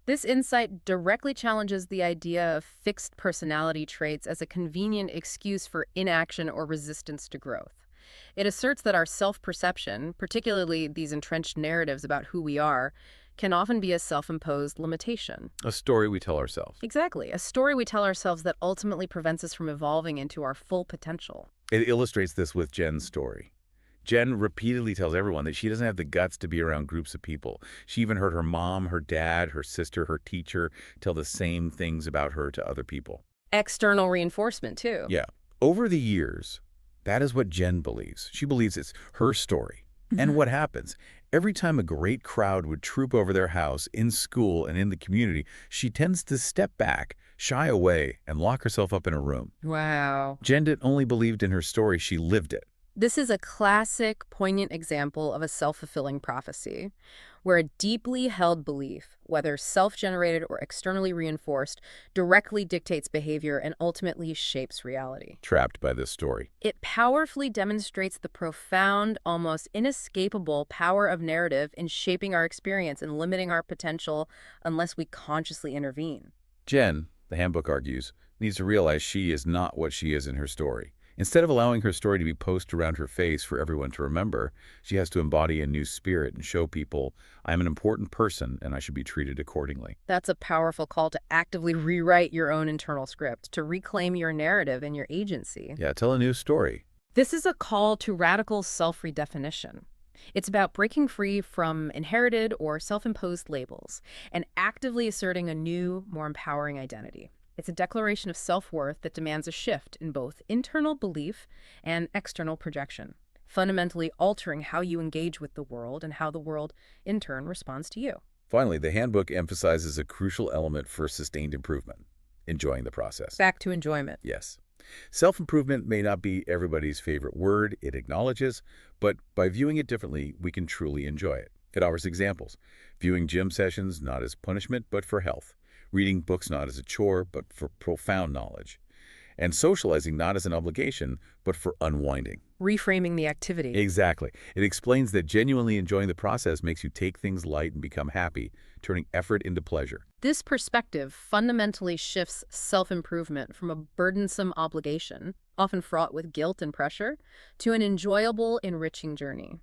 This insight directly challenges the idea of fixed personality traits as a convenient excuse for inaction or resistance to growth. It asserts that our self-perception, particularly these entrenched narratives about who we are, can often be a self-imposed limitation. A story we tell ourselves. Exactly, a story we tell ourselves that ultimately prevents us from evolving into our full potential. It illustrates this with Jen's story. Jen repeatedly tells everyone that she doesn't have the guts to be around groups of people. She even heard her mom, her dad, her sister, her teacher tell the same things about her to other people. External reinforcement, too. Yeah. Over the years, that is what Jen believes. She believes it's her story. And what happens? Every time a great crowd would troop over their house, in school, and in the community, she tends to step back, shy away, and lock herself up in a room. Wow. Jen didn't only believed in her story, she lived it. This is a classic, poignant example of a self-fulfilling prophecy, where a deeply held belief, whether self-generated or externally reinforced, directly dictates behavior and ultimately shapes reality. Trapped by this story. It powerfully demonstrates the profound, almost inescapable power of narrative in shaping our experience and limiting our potential unless we consciously intervene. Jen, the handbook argues, needs to realize she is not what she is in her story. Instead of allowing her story to be posted around her face for everyone to remember, she has to embody a new spirit and show people, "I'm an important person and I should be treated accordingly." That's a powerful call to actively rewrite your own internal script, to reclaim your narrative and your agency. Yeah, tell a new story. This is a call to radical self-redefinition. It's about breaking free from inherited or self-imposed labels and actively asserting a new, more empowering identity. It's a declaration of self-worth that demands a shift in both internal belief and external projection, fundamentally altering how you engage with the world and how the world, in turn, responds to you. Finally, the handbook emphasizes a crucial element for sustained improvement: enjoying the process. Back to enjoyment. Yes. Self-improvement may not be everybody's favorite word it acknowledges, but by viewing it differently, we can truly enjoy it. It offers examples: viewing gym sessions not as punishment, but for health; reading books not as a chore, but for profound knowledge; and socializing not as an obligation, but for unwinding. Reframing the activity. Exactly. It explains that genuinely enjoying the process makes you take things light and become happy, turning effort into pleasure. This perspective fundamentally shifts self-improvement from a burdensome obligation, often fraught with guilt and pressure, to an enjoyable, enriching journey.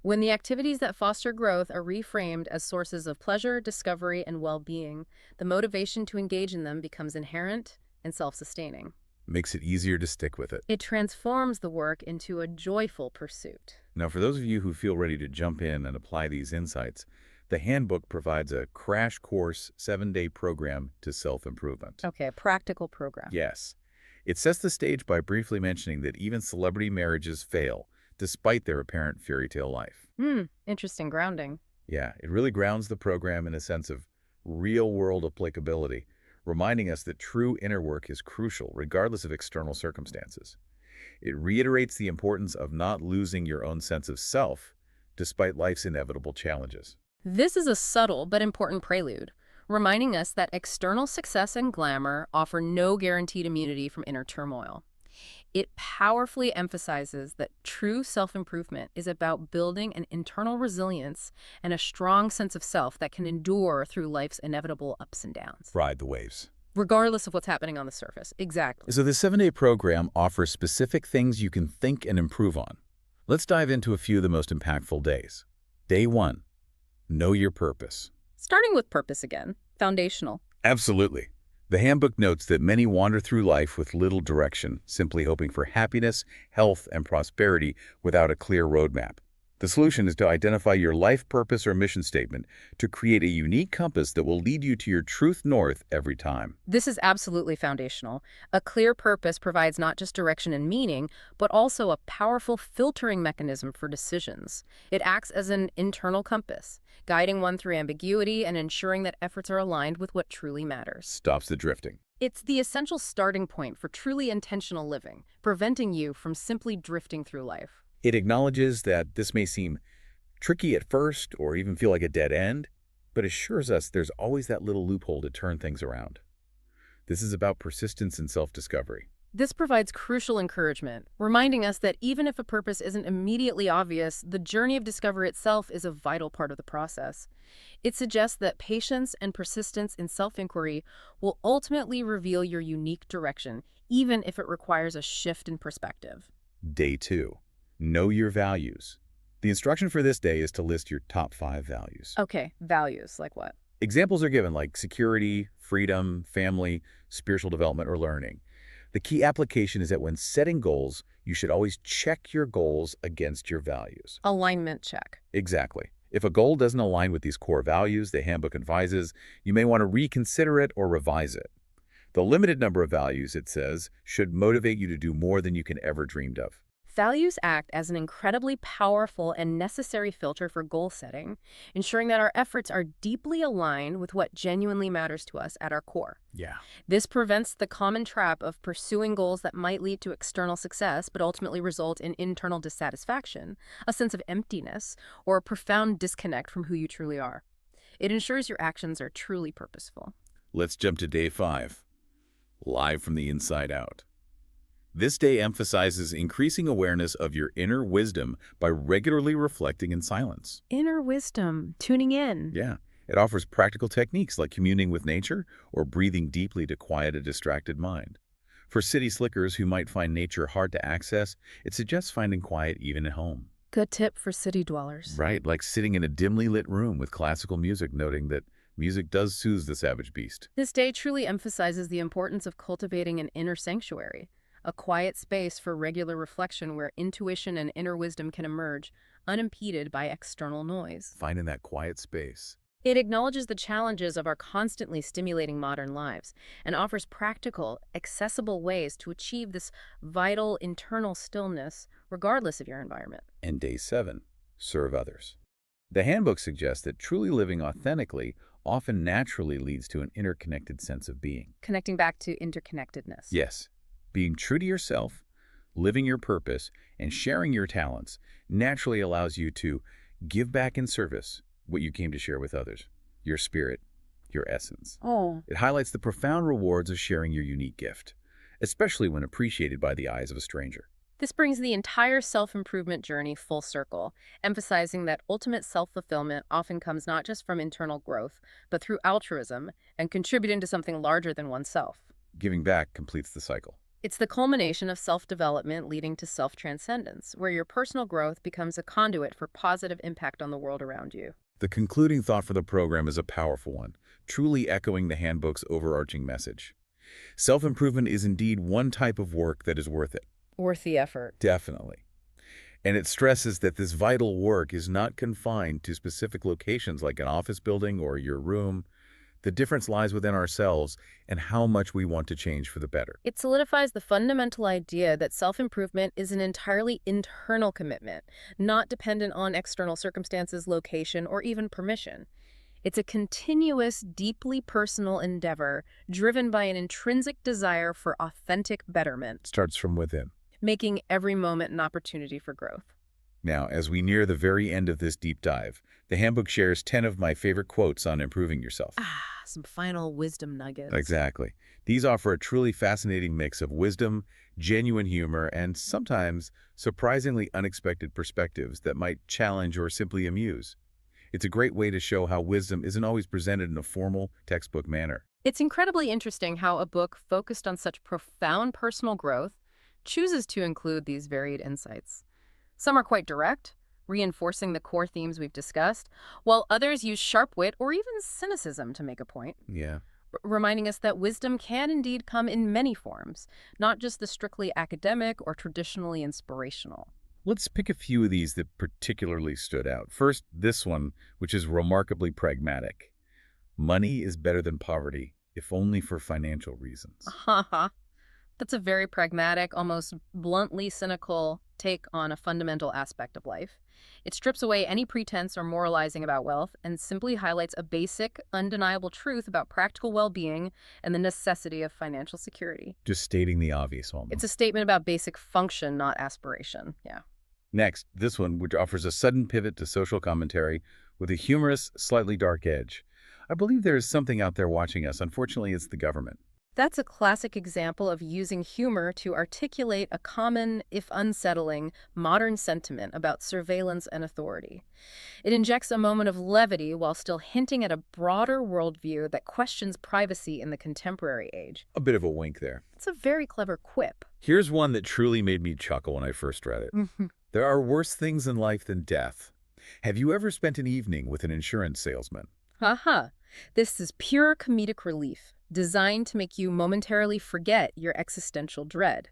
When the activities that foster growth are reframed as sources of pleasure, discovery, and well-being, the motivation to engage in them becomes inherent and self-sustaining. Makes it easier to stick with it. It transforms the work into a joyful pursuit. Now, for those of you who feel ready to jump in and apply these insights, the handbook provides a crash course 7-day program to self-improvement. Okay, a practical program. Yes. It sets the stage by briefly mentioning that even celebrity marriages fail, despite their apparent fairy tale life. Interesting grounding. Yeah, it really grounds the program in a sense of real-world applicability, reminding us that true inner work is crucial regardless of external circumstances. It reiterates the importance of not losing your own sense of self despite life's inevitable challenges. This is a subtle but important prelude, reminding us that external success and glamour offer no guaranteed immunity from inner turmoil. It powerfully emphasizes that true self-improvement is about building an internal resilience and a strong sense of self that can endure through life's inevitable ups and downs, Ride the waves. regardless of what's happening on the surface. Exactly. So the 7-day program offers specific things you can think and improve on. Let's dive into a few of the most impactful days. Day 1. Know your purpose. Starting with purpose again, foundational. Absolutely. The handbook notes that many wander through life with little direction, simply hoping for happiness, health, and prosperity without a clear roadmap. The solution is to identify your life purpose or mission statement to create a unique compass that will lead you to your truth north every time. This is absolutely foundational. A clear purpose provides not just direction and meaning, but also a powerful filtering mechanism for decisions. It acts as an internal compass, guiding one through ambiguity and ensuring that efforts are aligned with what truly matters. Stops the drifting. It's the essential starting point for truly intentional living, preventing you from simply drifting through life. It acknowledges that this may seem tricky at first or even feel like a dead end, but assures us there's always that little loophole to turn things around. This is about persistence and self-discovery. This provides crucial encouragement, reminding us that even if a purpose isn't immediately obvious, the journey of discovery itself is a vital part of the process. It suggests that patience and persistence in self-inquiry will ultimately reveal your unique direction, even if it requires a shift in perspective. Day 2. Know your values. The instruction for this day is to list your top 5 values. Okay, values, like what? Examples are given like security, freedom, family, spiritual development, or learning. The key application is that when setting goals, you should always check your goals against your values. Alignment check. Exactly. If a goal doesn't align with these core values, the handbook advises, you may want to reconsider it or revise it. The limited number of values, it says, should motivate you to do more than you can ever dreamed of. Values act as an incredibly powerful and necessary filter for goal setting, ensuring that our efforts are deeply aligned with what genuinely matters to us at our core. Yeah. This prevents the common trap of pursuing goals that might lead to external success but ultimately result in internal dissatisfaction, a sense of emptiness, or a profound disconnect from who you truly are. It ensures your actions are truly purposeful. Let's jump to day 5. Live from the inside out. This day emphasizes increasing awareness of your inner wisdom by regularly reflecting in silence. Inner wisdom, tuning in. Yeah. It offers practical techniques like communing with nature or breathing deeply to quiet a distracted mind. For city slickers who might find nature hard to access, it suggests finding quiet even at home. Good tip for city dwellers. Right, like sitting in a dimly lit room with classical music, noting that music does soothe the savage beast. This day truly emphasizes the importance of cultivating an inner sanctuary, a quiet space for regular reflection where intuition and inner wisdom can emerge, unimpeded by external noise. Finding that quiet space. It acknowledges the challenges of our constantly stimulating modern lives and offers practical, accessible ways to achieve this vital internal stillness regardless of your environment. And day 7, serve others. The handbook suggests that truly living authentically often naturally leads to an interconnected sense of being. Connecting back to interconnectedness. Yes. Being true to yourself, living your purpose, and sharing your talents naturally allows you to give back in service what you came to share with others, your spirit, your essence. Oh. It highlights the profound rewards of sharing your unique gift, especially when appreciated by the eyes of a stranger. This brings the entire self-improvement journey full circle, emphasizing that ultimate self-fulfillment often comes not just from internal growth, but through altruism and contributing to something larger than oneself. Giving back completes the cycle. It's the culmination of self-development leading to self-transcendence, where your personal growth becomes a conduit for positive impact on the world around you. The concluding thought for the program is a powerful one, truly echoing the handbook's overarching message. Self-improvement is indeed one type of work that is worth it. Worth the effort. Definitely. And it stresses that this vital work is not confined to specific locations like an office building or your room. The difference lies within ourselves and how much we want to change for the better. It solidifies the fundamental idea that self-improvement is an entirely internal commitment, not dependent on external circumstances, location, or even permission. It's a continuous, deeply personal endeavor driven by an intrinsic desire for authentic betterment, Starts from within. making every moment an opportunity for growth. Now, as we near the very end of this deep dive, the handbook shares 10 of my favorite quotes on improving yourself. Some final wisdom nuggets. Exactly. These offer a truly fascinating mix of wisdom, genuine humor, and sometimes surprisingly unexpected perspectives that might challenge or simply amuse. It's a great way to show how wisdom isn't always presented in a formal, textbook manner. It's incredibly interesting how a book focused on such profound personal growth chooses to include these varied insights. Some are quite direct, reinforcing the core themes we've discussed, while others use sharp wit or even cynicism to make a point, Yeah. reminding us that wisdom can indeed come in many forms, not just the strictly academic or traditionally inspirational. Let's pick a few of these that particularly stood out. First, this one, which is remarkably pragmatic. Money is better than poverty, if only for financial reasons. Haha. That's a very pragmatic, almost bluntly cynical take on a fundamental aspect of life. It strips away any pretense or moralizing about wealth and simply highlights a basic, undeniable truth about practical well-being and the necessity of financial security. Just stating the obvious almost. It's a statement about basic function, not aspiration. Yeah. Next, this one, which offers a sudden pivot to social commentary with a humorous, slightly dark edge. I believe there is something out there watching us. Unfortunately, it's the government. That's a classic example of using humor to articulate a common, if unsettling, modern sentiment about surveillance and authority. It injects a moment of levity while still hinting at a broader worldview that questions privacy in the contemporary age. A bit of a wink there. It's a very clever quip. Here's one that truly made me chuckle when I first read it. There are worse things in life than death. Have you ever spent an evening with an insurance salesman? Haha. This is pure comedic relief, designed to make you momentarily forget your existential dread.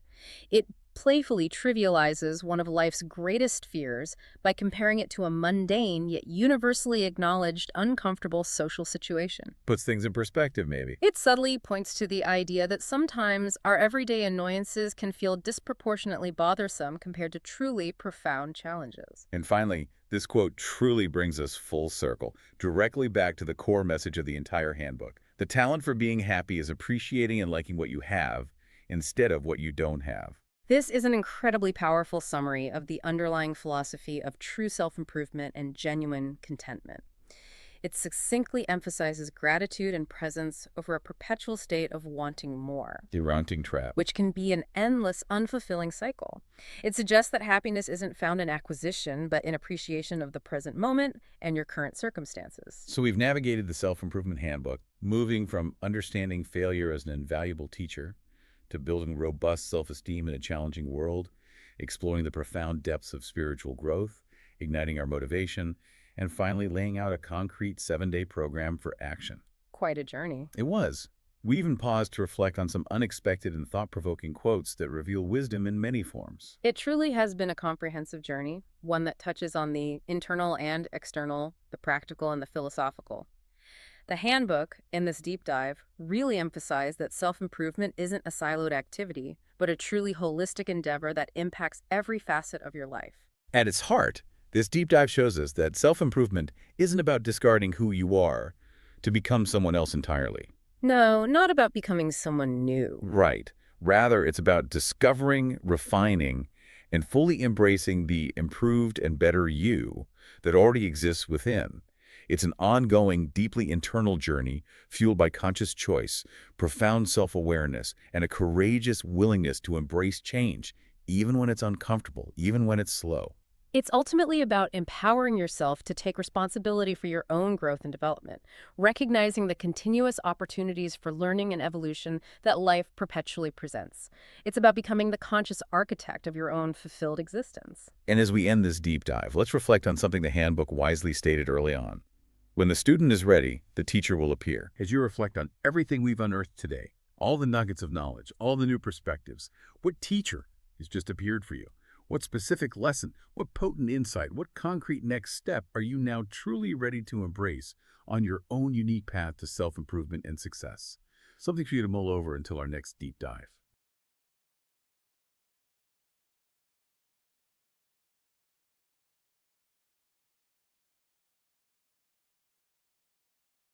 It playfully trivializes one of life's greatest fears by comparing it to a mundane yet universally acknowledged uncomfortable social situation. Puts things in perspective, maybe. It subtly points to the idea that sometimes our everyday annoyances can feel disproportionately bothersome compared to truly profound challenges. And finally, this quote truly brings us full circle, directly back to the core message of the entire handbook. The talent for being happy is appreciating and liking what you have instead of what you don't have. This is an incredibly powerful summary of the underlying philosophy of true self-improvement and genuine contentment. It succinctly emphasizes gratitude and presence over a perpetual state of wanting more, The Ranting Trap. which can be an endless, unfulfilling cycle. It suggests that happiness isn't found in acquisition, but in appreciation of the present moment and your current circumstances. So we've navigated the self-improvement handbook, moving from understanding failure as an invaluable teacher to building robust self-esteem in a challenging world, exploring the profound depths of spiritual growth, igniting our motivation, and finally laying out a concrete 7-day program for action. Quite a journey. It was. We even paused to reflect on some unexpected and thought-provoking quotes that reveal wisdom in many forms. It truly has been a comprehensive journey, one that touches on the internal and external, the practical and the philosophical. The handbook, in this deep dive, really emphasized that self-improvement isn't a siloed activity, but a truly holistic endeavor that impacts every facet of your life. At its heart, this deep dive shows us that self-improvement isn't about discarding who you are to become someone else entirely. No, not about becoming someone new. Right. Rather, it's about discovering, refining, and fully embracing the improved and better you that already exists within. It's an ongoing, deeply internal journey fueled by conscious choice, profound self-awareness, and a courageous willingness to embrace change, even when it's uncomfortable, even when it's slow. It's ultimately about empowering yourself to take responsibility for your own growth and development, recognizing the continuous opportunities for learning and evolution that life perpetually presents. It's about becoming the conscious architect of your own fulfilled existence. And as we end this deep dive, let's reflect on something the handbook wisely stated early on. When the student is ready, the teacher will appear. As you reflect on everything we've unearthed today, all the nuggets of knowledge, all the new perspectives, what teacher has just appeared for you? What specific lesson, what potent insight, what concrete next step are you now truly ready to embrace on your own unique path to self-improvement and success? Something for you to mull over until our next deep dive.